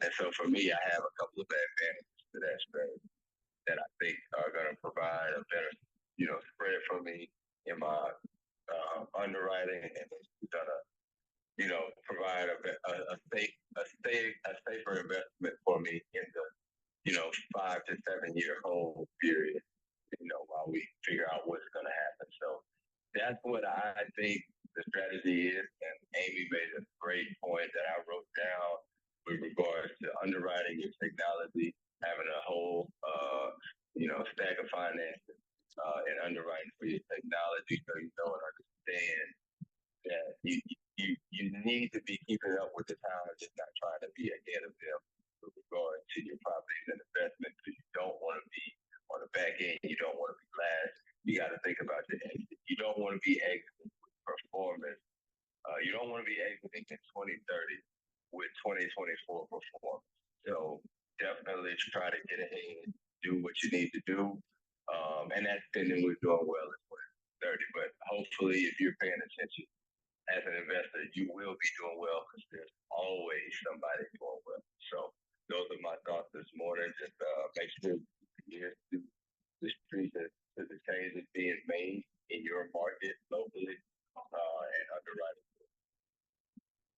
and so for me, I have a couple of advantages to that strategy that I think are going to provide a better spread for me in my underwriting, and it's going to provide a safer investment for me in the 5 to 7 year hold period. While we figure out what's going to happen. So that's what I think the strategy is. And Amy made a great point that I wrote down with regards to underwriting your technology, having a whole stack of finances and underwriting for your technology, so you know and understand that you need to be keeping up with the times, just not trying to be ahead of them with regard to your properties and investments, because you don't want to be on the back end. You don't want to be last. You got to think about your exit. You don't want to be exiting with performance. You don't want to be exiting in 2030 with 2024 performance. So definitely try to get ahead, do what you need to do. And that's spending we're doing well in 2030. But hopefully, if you're paying attention as an investor, you will be doing well, because there's always somebody doing well. So those are my thoughts this morning. Just make sure you to the street to the changes being made in your market locally and underwriting.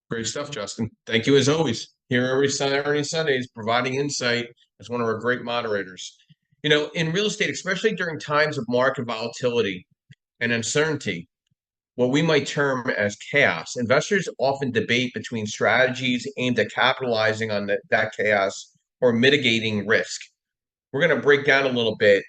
Great stuff, Justin. Thank you as always. Here every Sundays, providing insight as one of our great moderators. In real estate, especially during times of market volatility and uncertainty, what we might term as chaos, investors often debate between strategies aimed at capitalizing on that chaos or mitigating risk. We're going to break down a little bit,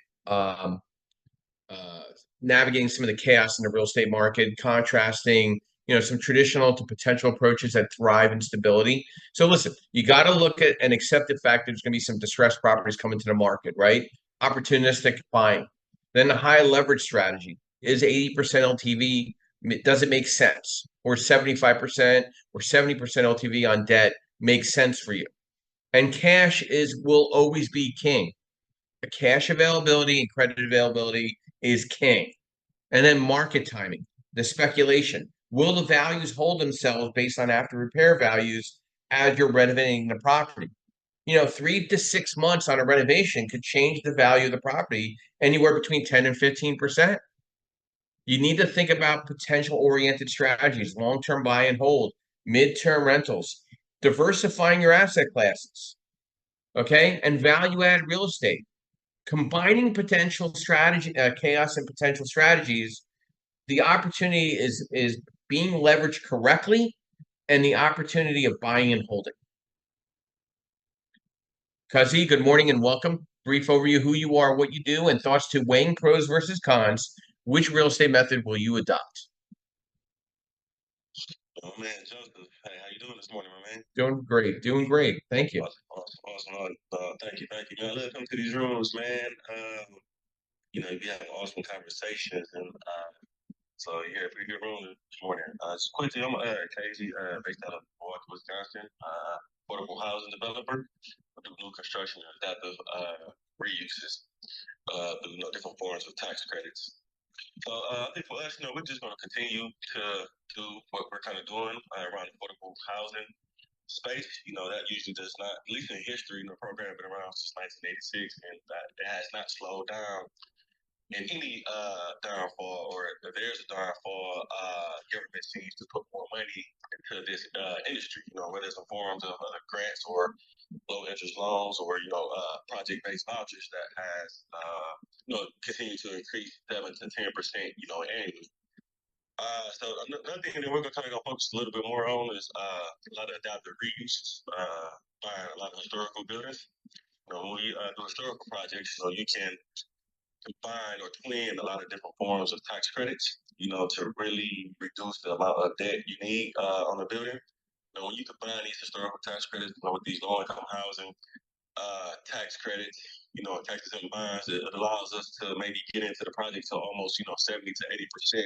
navigating some of the chaos in the real estate market, contrasting, some traditional to potential approaches that thrive in stability. So listen, you got to look at and accept the fact there's going to be some distressed properties coming to the market, right? Opportunistic buying. Then the high leverage strategy is 80% LTV. Does it make sense? Or 75% or 70% LTV on debt makes sense for you. And cash will always be king. The cash availability and credit availability is king. And then market timing, the speculation. Will the values hold themselves based on after repair values as you're renovating the property? 3 to 6 months on a renovation could change the value of the property anywhere between 10 and 15%. You need to think about potential oriented strategies, long-term buy and hold, mid-term rentals, diversifying your asset classes, okay? And value-add real estate. Combining potential strategy, chaos and potential strategies, the opportunity is being leveraged correctly and the opportunity of buying and holding. Kazi, good morning and welcome. Brief overview who you are, what you do, and thoughts to weighing pros versus cons. Which real estate method will you adopt? Oh man, Joseph, hey, how you doing this morning, my man? Doing great. Thank you. Awesome. Thank you. Man, look, come to these rooms, man. You have awesome conversations, and so yeah, pretty good room this morning. Just quickly, I'm KG, based out of Milwaukee, Wisconsin. Affordable housing developer. I do new construction and adaptive reuses. Different forms of tax credits. So I think for us, we're just going to continue to do what we're kind of doing around affordable housing space. That usually does not, at least in history, the program has been around since 1986, and that it has not slowed down in any downfall, or if there's a downfall, government seems to put more money into this industry, whether it's in forms of grants or low interest loans or, project-based vouchers that has, continue to increase 7 to 10%, annually. So another thing that we're going to kind of focus a little bit more on is a lot of adaptive reuses, buying a lot of historical buildings. When we do historical projects, you can combine or twin a lot of different forms of tax credits, to really reduce the amount of debt you need on the building. When you combine these historical tax credits with these low-income housing tax credits, taxes and bonds, it allows us to maybe get into the project to almost, 70 to 80%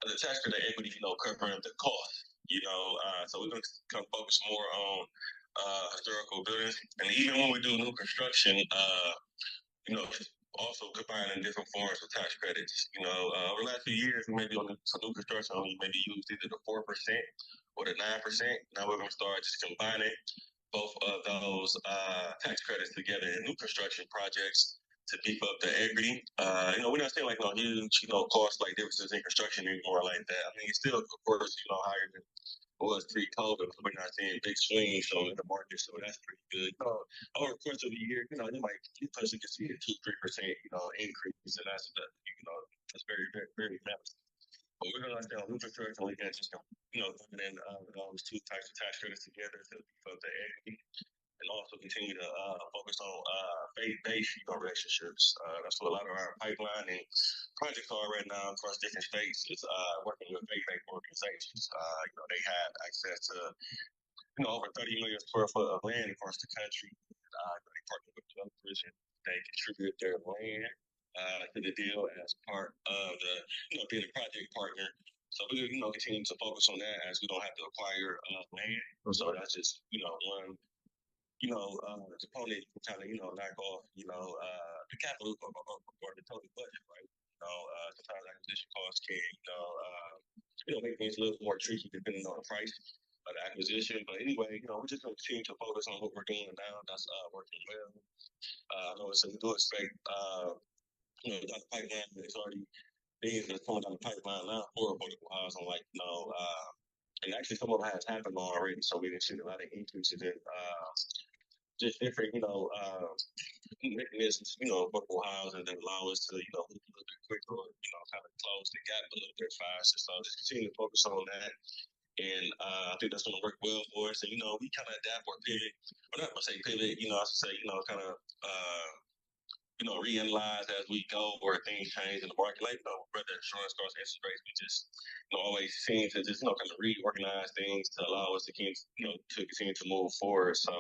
of the tax credit equity, covering the cost. So we're going to come focus more on historical buildings, and even when we do new construction, also combining different forms of tax credits. Over the last few years, we maybe on some new construction, we maybe used either the 4% or the 9%. Now we're going to start just combining both of those tax credits together in new construction projects to beef up the equity. We're not seeing like no huge, cost like differences in construction anymore like that. I mean, it's still, of course, higher than it was pre-COVID, but we're not seeing big swings in the market, so that's pretty good. Over the course of the year, you might potentially can see a 2-3%, increase, and that's that's very, very, very nice. But we're gonna on new construction, we can just put in those two types of tax credits together to beef up the equity, and also continue to focus on faith-based relationships. That's what a lot of our pipeline and projects are right now across different states. Is working with faith-based organizations. They have access to over 30 million square foot of land across the country. They partner with developers and they contribute their land to the deal as part of the being a project partner. So we're continue to focus on that as we don't have to acquire land. So that's just one component to kind of knock off the capital or the total budget, right? Sometimes acquisition costs can make things a little more tricky depending on the price of the acquisition. But anyway, we're just going to continue to focus on what we're doing now. That's working well. I know so we do expect down the pipeline. It's already things that's coming down the pipeline now for affordable housing, and actually some of it has happened already. So we didn't see a lot of increases in just different, mechanisms, affordable housing that allow us to, move a little bit quicker, or, kind of close the gap a little bit faster. So just continue to focus on that. And I think that's going to work well for us. And, we kind of adapt or pivot. I'm not going to say pivot, I should say, kind of, reanalyze as we go where things change in the market. Like, whether insurance costs, interest rates, we just, always seem to just, kind of reorganize things to allow us to continue to move forward. So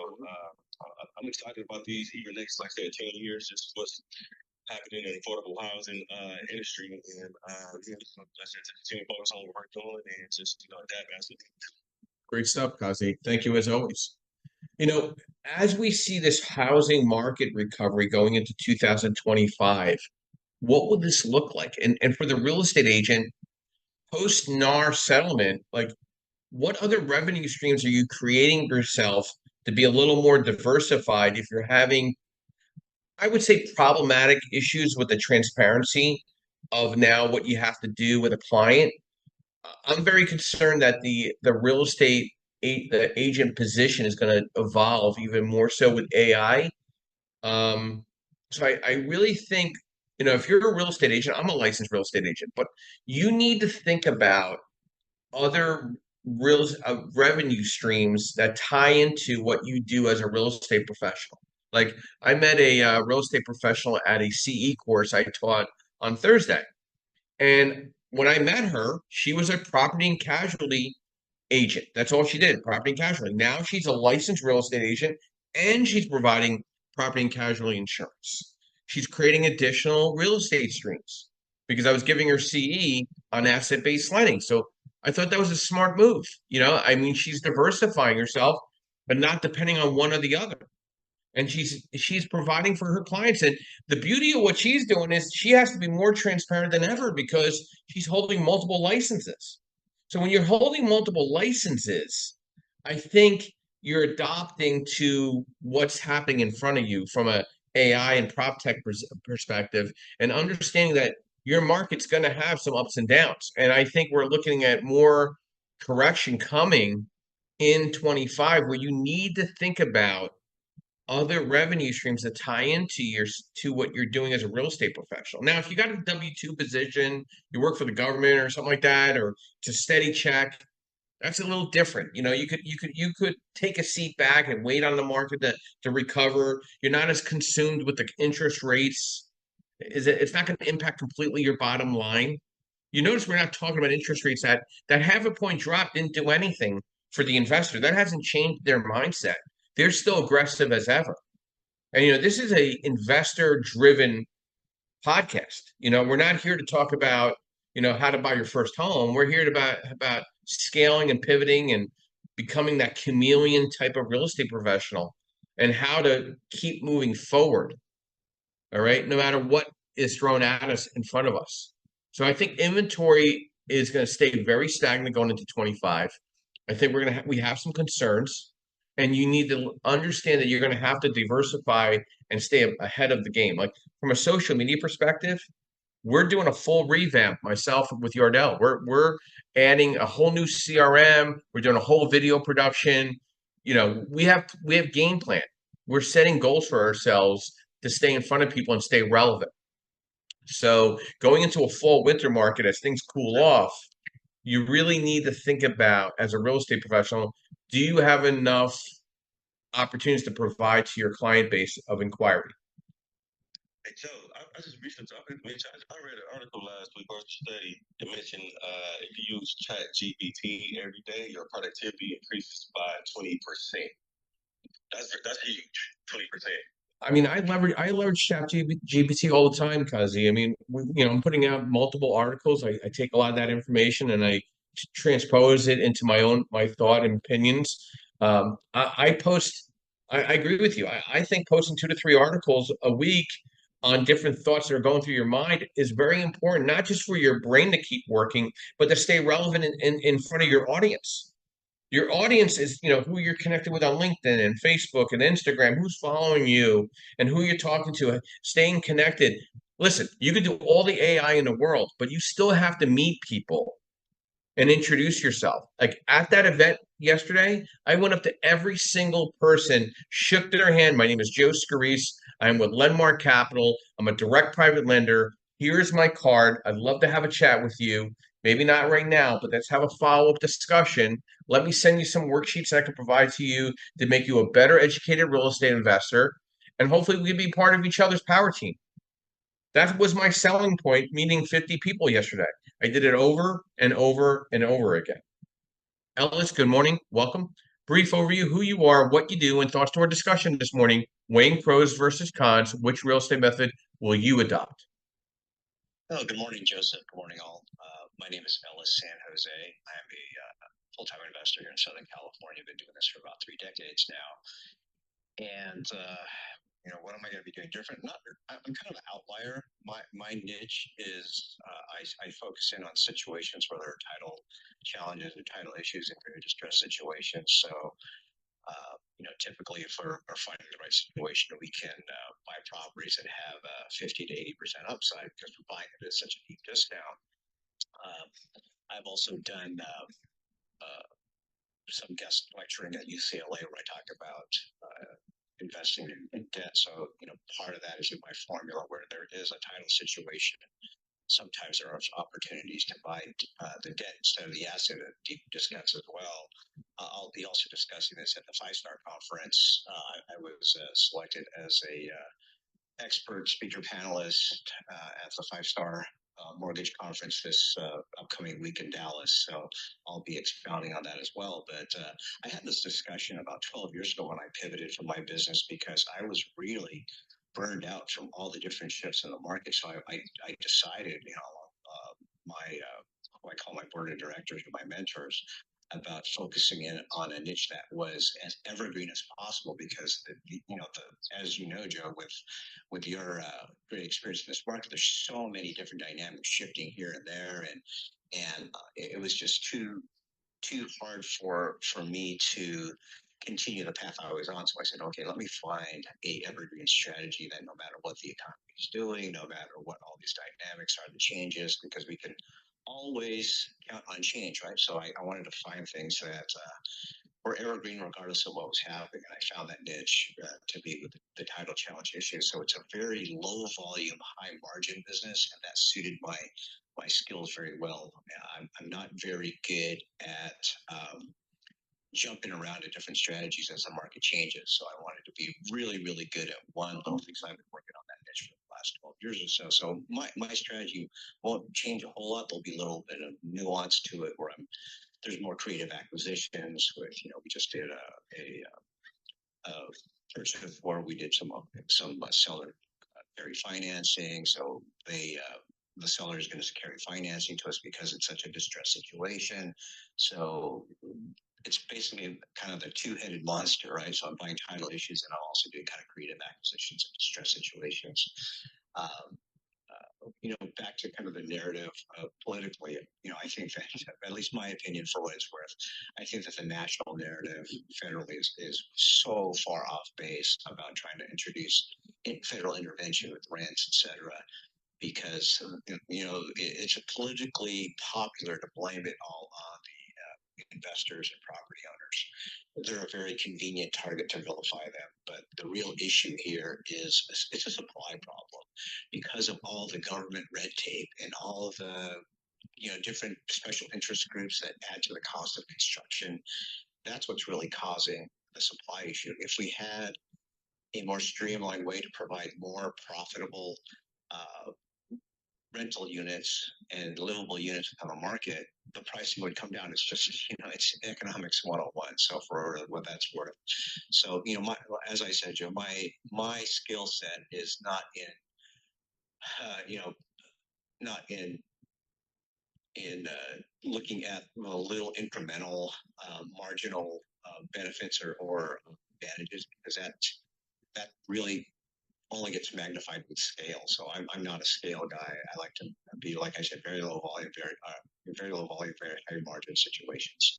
I'm excited about these even next, like I said, 10 years, just what's happening in the affordable housing industry. And let's just continue to focus on what we're doing and just, adapt as we need. Great stuff, Kazi. Thank you as always. as we see this housing market recovery going into 2025, what would this look like? And for the real estate agent, post NAR settlement, like what other revenue streams are you creating yourself to be a little more diversified if you're having, I would say, problematic issues with the transparency of now what you have to do with a client? I'm very concerned that the real estate the agent position is going to evolve even more so with AI. So I really think, if you're a real estate agent, I'm a licensed real estate agent, but you need to think about other revenue streams that tie into what you do as a real estate professional. Like I met a real estate professional at a CE course I taught on Thursday. And when I met her, she was a property and casualty agent. That's all she did, property and casualty. Now she's a licensed real estate agent and she's providing property and casualty insurance. She's creating additional real estate streams because I was giving her CE on asset-based lending. So I thought that was a smart move. I mean, she's diversifying herself, but not depending on one or the other. And she's providing for her clients. And the beauty of what she's doing is she has to be more transparent than ever because she's holding multiple licenses. So when you're holding multiple licenses, I think you're adopting to what's happening in front of you from a AI and prop tech perspective, and understanding that your market's going to have some ups and downs. And I think we're looking at more correction coming in 25, where you need to think about other revenue streams that tie to what you're doing as a real estate professional. Now, if you got a W-2 position, you work for the government or something like that, or it's a steady check, that's a little different. You could take a seat back and wait on the market to recover. You're not as consumed with the interest rates. It's not going to impact completely your bottom line. You notice we're not talking about interest rates that half a point drop didn't do anything for the investor. That hasn't changed their mindset. They're still aggressive as ever. And this is a investor driven podcast. We're not here to talk about, how to buy your first home. We're here about scaling and pivoting and becoming that chameleon type of real estate professional and how to keep moving forward. All right, no matter what is thrown at us in front of us. So I think inventory is going to stay very stagnant going into 25. I think we have some concerns, and you need to understand that you're going to have to diversify and stay ahead of the game. Like from a social media perspective, we're doing a full revamp, myself with Yardell. We're adding a whole new CRM. We're doing a whole video production. We have game plan. We're setting goals for ourselves to stay in front of people and stay relevant. So going into a fall winter market as things cool off, you really need to think about, as a real estate professional, do you have enough opportunities to provide to your client base of inquiry? Hey Joe, I just recently I read an article last week or study that mentioned if you use Chat GPT every day, your productivity increases by 20%. That's huge, 20%. I mean, I leverage ChatGPT all the time, Kazi. I mean, I'm putting out multiple articles. I take a lot of that information and I transpose it into my thought and opinions. I post. I agree with you. I think posting 2 to 3 articles a week on different thoughts that are going through your mind is very important, not just for your brain to keep working, but to stay relevant in front of your audience. Your audience is, who you're connected with on LinkedIn and Facebook and Instagram, who's following you and who you're talking to, staying connected. Listen, you can do all the AI in the world, but you still have to meet people and introduce yourself. Like at that event yesterday, I went up to every single person, shook their hand. My name is Joe Scarice. I'm with Lendmark Capital. I'm a direct private lender. Here's my card. I'd love to have a chat with you. Maybe not right now, but let's have a follow-up discussion. Let me send you some worksheets that I can provide to you to make you a better educated real estate investor. And hopefully we can be part of each other's power team. That was my selling point, meeting 50 people yesterday. I did it over and over and over again. Ellis, good morning. Welcome. Brief overview, who you are, what you do, and thoughts to our discussion this morning. Weighing pros versus cons. Which real estate method will you adopt? Hello, good morning, Joseph. Good morning, all. My name is Ellis San Jose. I am a full-time investor here in Southern California. I've been doing this for about 3 decades now. And, you know, what am I going to be doing different? I'm kind of an outlier. My niche is I focus in on situations where there are title challenges or title issues in very distressed situations. So, you know, typically if we're finding the right situation, we can buy properties that have 50 to 80% upside because we're buying it at such a deep discount. I've also done some guest lecturing at UCLA where I talk about investing in debt. So, you know, part of that is in my formula where there is a title situation. Sometimes there are opportunities to buy the debt instead of the asset at deep discounts as well. I'll be also discussing this at the 5-Star Conference. I was selected as a expert speaker panelist at the 5-Star Mortgage Conference this upcoming week in Dallas. So I'll be expounding on that as well. But I had this discussion about 12 years ago when I pivoted from my business because I was really burned out from all the different shifts in the market. So I decided, you know, who I call my board of directors or my mentors, about focusing in on a niche that was as evergreen as possible because you know, as you know, Joe, with your great experience in this market, there's so many different dynamics shifting here and there, and it was just too hard for me to continue the path I was on. So I said, okay, let me find a evergreen strategy that no matter what the economy is doing, no matter what all these dynamics are, the changes, because we can always count on change, right? So I wanted to find things that were evergreen regardless of what was happening. And I found that niche to be with the title challenge issue. So it's a very low volume, high margin business, and that suited my skills very well. I'm not very good at jumping around to different strategies as the market changes. So I wanted to be really, really good at one little thing. So I've been working on that niche for the last 12 years or so. So my strategy won't change a whole lot. There'll be a little bit of nuance to it where there's more creative acquisitions with, you know, we just did a purchase where we did some seller carry financing. So the seller is going to carry financing to us because it's such a distressed situation. So it's basically kind of the two-headed monster, right? So I'm buying title issues, and I'll also do kind of creative acquisitions in distress situations. You know, back to kind of the narrative politically, you know, I think that, at least my opinion for what it's worth, I think that the national narrative federally is so far off base about trying to introduce federal intervention with rents, et cetera, because, you know, it's politically popular to blame it all on the investors and property owners. They're a very convenient target to vilify them, but the real issue here is it's a supply problem because of all the government red tape and all the, you know, different special interest groups that add to the cost of construction. That's what's really causing the supply issue. If we had a more streamlined way to provide more profitable rental units and livable units on the market, the pricing would come down. It's just, you know, it's economics 101. So for what that's worth. So, you know, as I said, Joe, my skill set is not in, you know, not in looking at little incremental marginal benefits or advantages, because that really only gets magnified with scale. So I'm not a scale guy. I like to be, like I said, very low volume, very low volume, very high margin situations.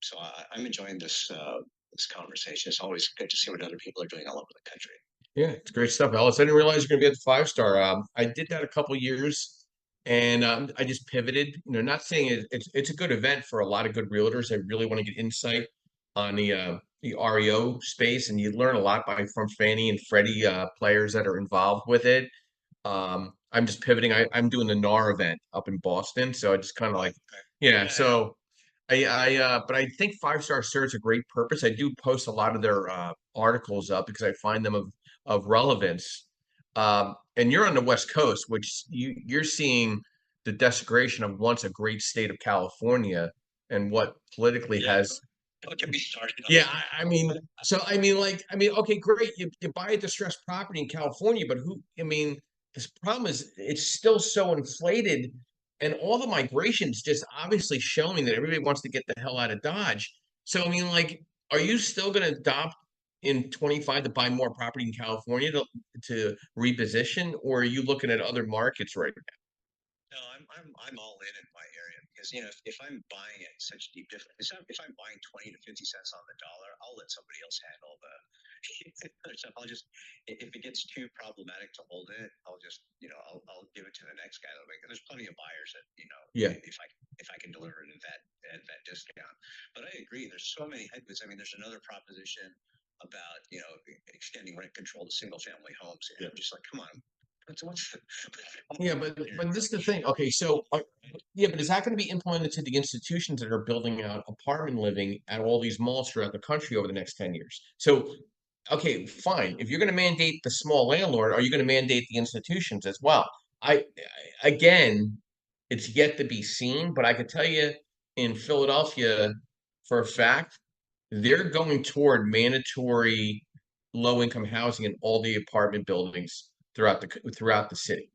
So I'm enjoying this conversation. It's always good to see what other people are doing all over the country. Yeah, it's great stuff, Ellis. I didn't realize you're going to be at the 5-Star. I did that a couple years, and I just pivoted. You know, not saying it's a good event for a lot of good realtors. I really want to get insight on the REO space, and you learn a lot from Fannie and Freddie players that are involved with it. I'm just pivoting. I'm doing the NAR event up in Boston, so I just kind of like, yeah. So but I think 5-Star serves a great purpose. I do post a lot of their articles up because I find them of relevance. And you're on the West Coast, which you're seeing the desecration of once a great state of California and what politically has. Don't get me started. Yeah, I mean, okay, great. You buy a distressed property in California, but the problem is it's still so inflated, and all the migration's just obviously showing that everybody wants to get the hell out of Dodge. So I mean, like, are you still going to adopt in 25 to buy more property in California to reposition, or are you looking at other markets right now? No, I'm all in my area because if I'm buying at such deep difference, if I'm buying 20 to 50 cents on the dollar, I'll let somebody else handle the other stuff. I'll just if it gets too problematic to hold it, I'll just I'll give it to the next guy. There's plenty of buyers that Yeah. if I can deliver it at that discount. But I agree, there's so many headwinds. I mean, there's another proposition about extending rent control to single family homes. And I'm just like, come on. Yeah, but this is the thing. Okay, so yeah, but is that going to be implemented to the institutions that are building out apartment living at all these malls throughout the country over the next 10 years? So, okay, fine. If you're going to mandate the small landlord, are you going to mandate the institutions as well? Again, it's yet to be seen, but I could tell you in Philadelphia for a fact, they're going toward mandatory low income housing in all the apartment buildings throughout the city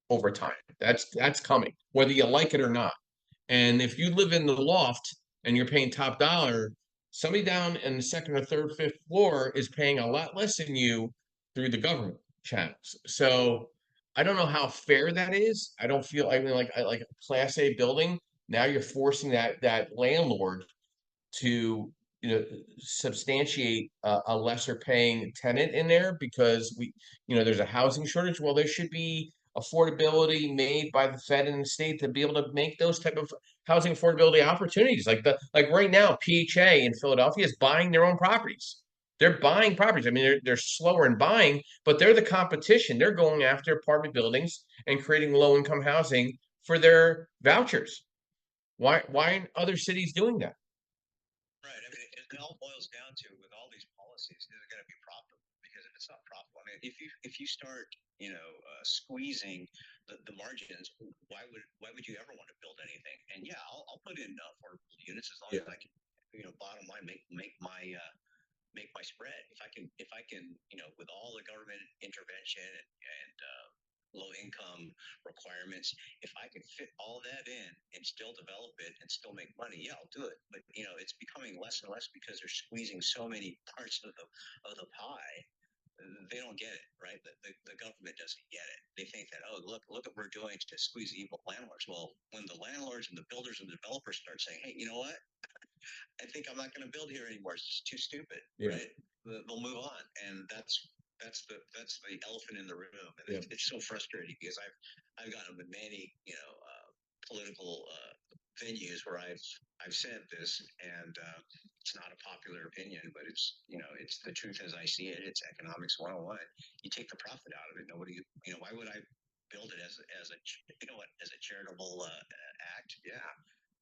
over time. That's coming, whether you like it or not. And if you live in the loft and you're paying top dollar, somebody down in the second or third, fifth floor is paying a lot less than you through the government channels. So I don't know how fair that is. I don't feel, I mean, like a Class A building. Now you're forcing that landlord to substantiate a lesser paying tenant in there because there's a housing shortage. Well, there should be affordability made by the Fed and the state to be able to make those type of housing affordability opportunities. Like right now, PHA in Philadelphia is buying their own properties. They're buying properties. I mean, they're slower in buying, but they're the competition. They're going after apartment buildings and creating low income housing for their vouchers. Why aren't other cities doing that? Right. I mean, it all boils down to with all these policies, is it going to be profitable? Because if it's not profitable, I mean, if you start, squeezing the margins, why would you ever want to build anything? And yeah, I'll put in affordable units as long as I can, bottom line make my spread. If I can, with all the government intervention and low income requirements, if I can fit all that in and still develop it and still make money, yeah, I'll do it. But it's becoming less and less because they're squeezing so many parts of the pie. They don't get it, right? The government doesn't get it. They think that, oh, look what we're doing to squeeze evil landlords. Well, when the landlords and the builders and the developers start saying, hey, you know what? I think I'm not going to build here anymore. It's just too stupid, right? They'll move on, and that's the elephant in the room. And it's so frustrating because I've gotten in many political venues where I've said this, and it's not a popular opinion, but it's the truth as I see it. It's economics 101. You take the profit out of it. Nobody, why would I build it as a charitable act? Yeah.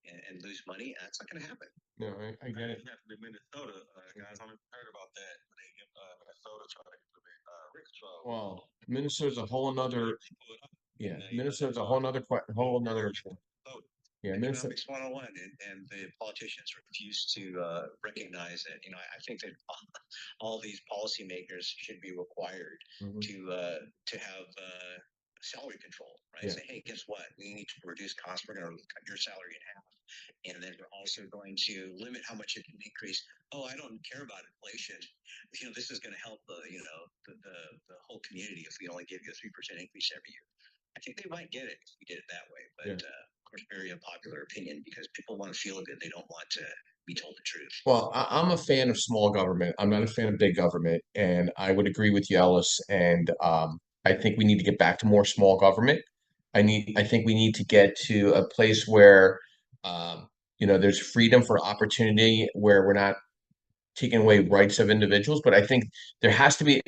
And lose money, that's not going to happen. No, I get it. In Minnesota, guys, I haven't heard about that. When they get Minnesota trying to implement rent control. Well, Minnesota's a whole nother. Yeah, Minnesota's a whole nother. Yeah, Minnesota. Economics 101, and the politicians refuse to recognize that. I think that all these policymakers should be required to have salary control, right? Say, hey, guess what? We need to reduce costs. We're going to cut your salary in half, and then we're also going to limit how much it can increase. Oh, I don't care about inflation. This is going to help the whole community if we only give you a 3% increase every year. I think they might get it if we did it that way, but of course, very unpopular opinion because people want to feel good. They don't want to be told the truth. Well, I'm a fan of small government. I'm not a fan of big government, and I would agree with you, Ellis. And I think we need to get back to more small government. I think we need to get to a place where, there's freedom for opportunity, where we're not taking away rights of individuals. But I think there has to be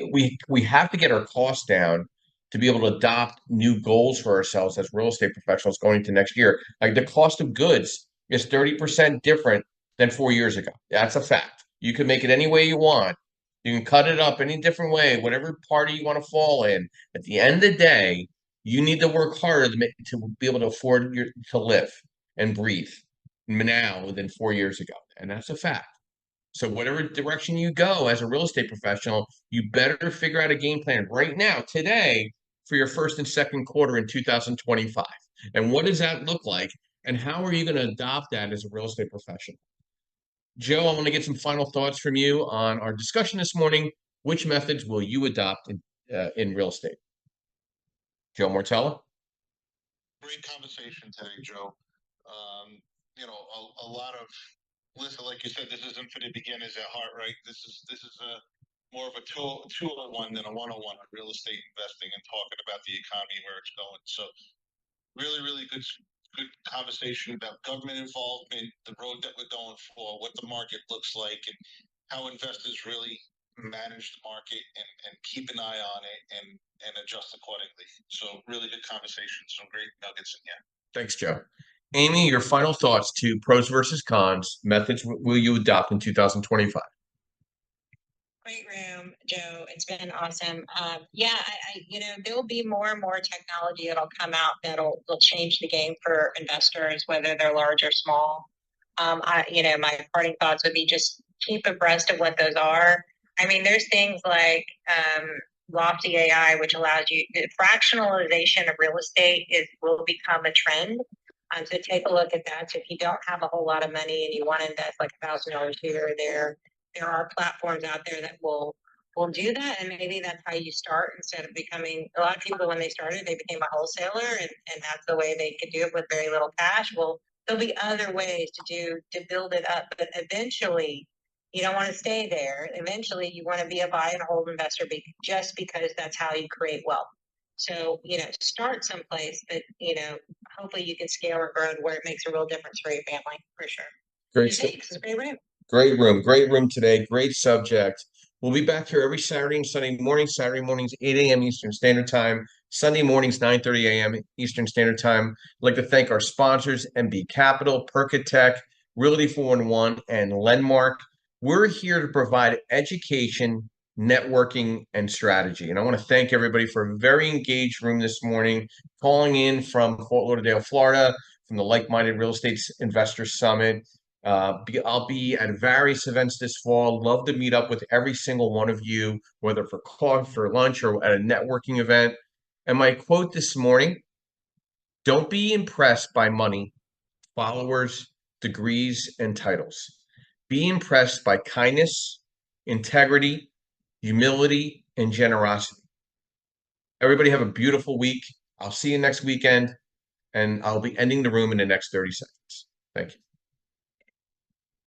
we have to get our costs down to be able to adopt new goals for ourselves as real estate professionals going into next year. Like the cost of goods is 30% different than 4 years ago. That's a fact. You can make it any way you want. You can cut it up any different way, whatever party you want to fall in. At the end of the day, you need to work harder to be able to afford to live and breathe now than 4 years ago. And that's a fact. So whatever direction you go as a real estate professional, you better figure out a game plan right now, today, for your first and second quarter in 2025. And what does that look like? And how are you going to adopt that as a real estate professional? Joe, I want to get some final thoughts from you on our discussion this morning. Which methods will you adopt in real estate? Joe Mortella? Great conversation today, Joe. You know, a lot of, listen, like you said, this isn't for the beginners at heart, right? This is a more of a 201 than a 101 on real estate investing and talking about the economy and where it's going. So really good conversation about government involvement, the road that we're going for, what the market looks like, and how investors really manage the market and keep an eye on it and adjust accordingly. So really good conversation. Some great nuggets in here. Thanks, Joe. Amy, your final thoughts to pros versus cons methods will you adopt in 2025? Great room, Joe. It's been awesome. Yeah, you know, there will be more and more technology that'll come out that'll change the game for investors, whether they're large or small. You know, my parting thoughts would be just keep abreast of what those are. I mean, there's things like Lofty AI, which allows you the fractionalization of real estate will become a trend. So take a look at that. So if you don't have a whole lot of money and you want to invest like $1,000 here or there are platforms out there that will do that, and maybe that's how you start instead of becoming. A lot of people when they started, they became a wholesaler, and that's the way they could do it with very little cash. Well, there'll be other ways to build it up, but eventually you don't want to stay there. Eventually you want to be a buy and hold investor just because that's how you create wealth. So, you know, start someplace that, you know, hopefully you can scale or grow to where it makes a real difference for your family, for sure. Great. Thanks. It's a great room. Great room today. Great subject. We'll be back here every Saturday and Sunday morning. Saturday mornings, 8 a.m. Eastern Standard Time. Sunday mornings, 9:30 a.m. Eastern Standard Time. I'd like to thank our sponsors, MB Capital, Percatech, Realty 411, and Lenmark. We're here to provide education, networking, and strategy. And I want to thank everybody for a very engaged room this morning, calling in from Fort Lauderdale, Florida, from the Like-Minded Real Estate Investor Summit. I'll be at various events this fall. Love to meet up with every single one of you, whether for coffee, for lunch, or at a networking event. And my quote this morning, don't be impressed by money, followers, degrees, and titles. Be impressed by kindness, integrity, humility, and generosity. Everybody have a beautiful week. I'll see you next weekend, and I'll be ending the room in the next 30 seconds. Thank you.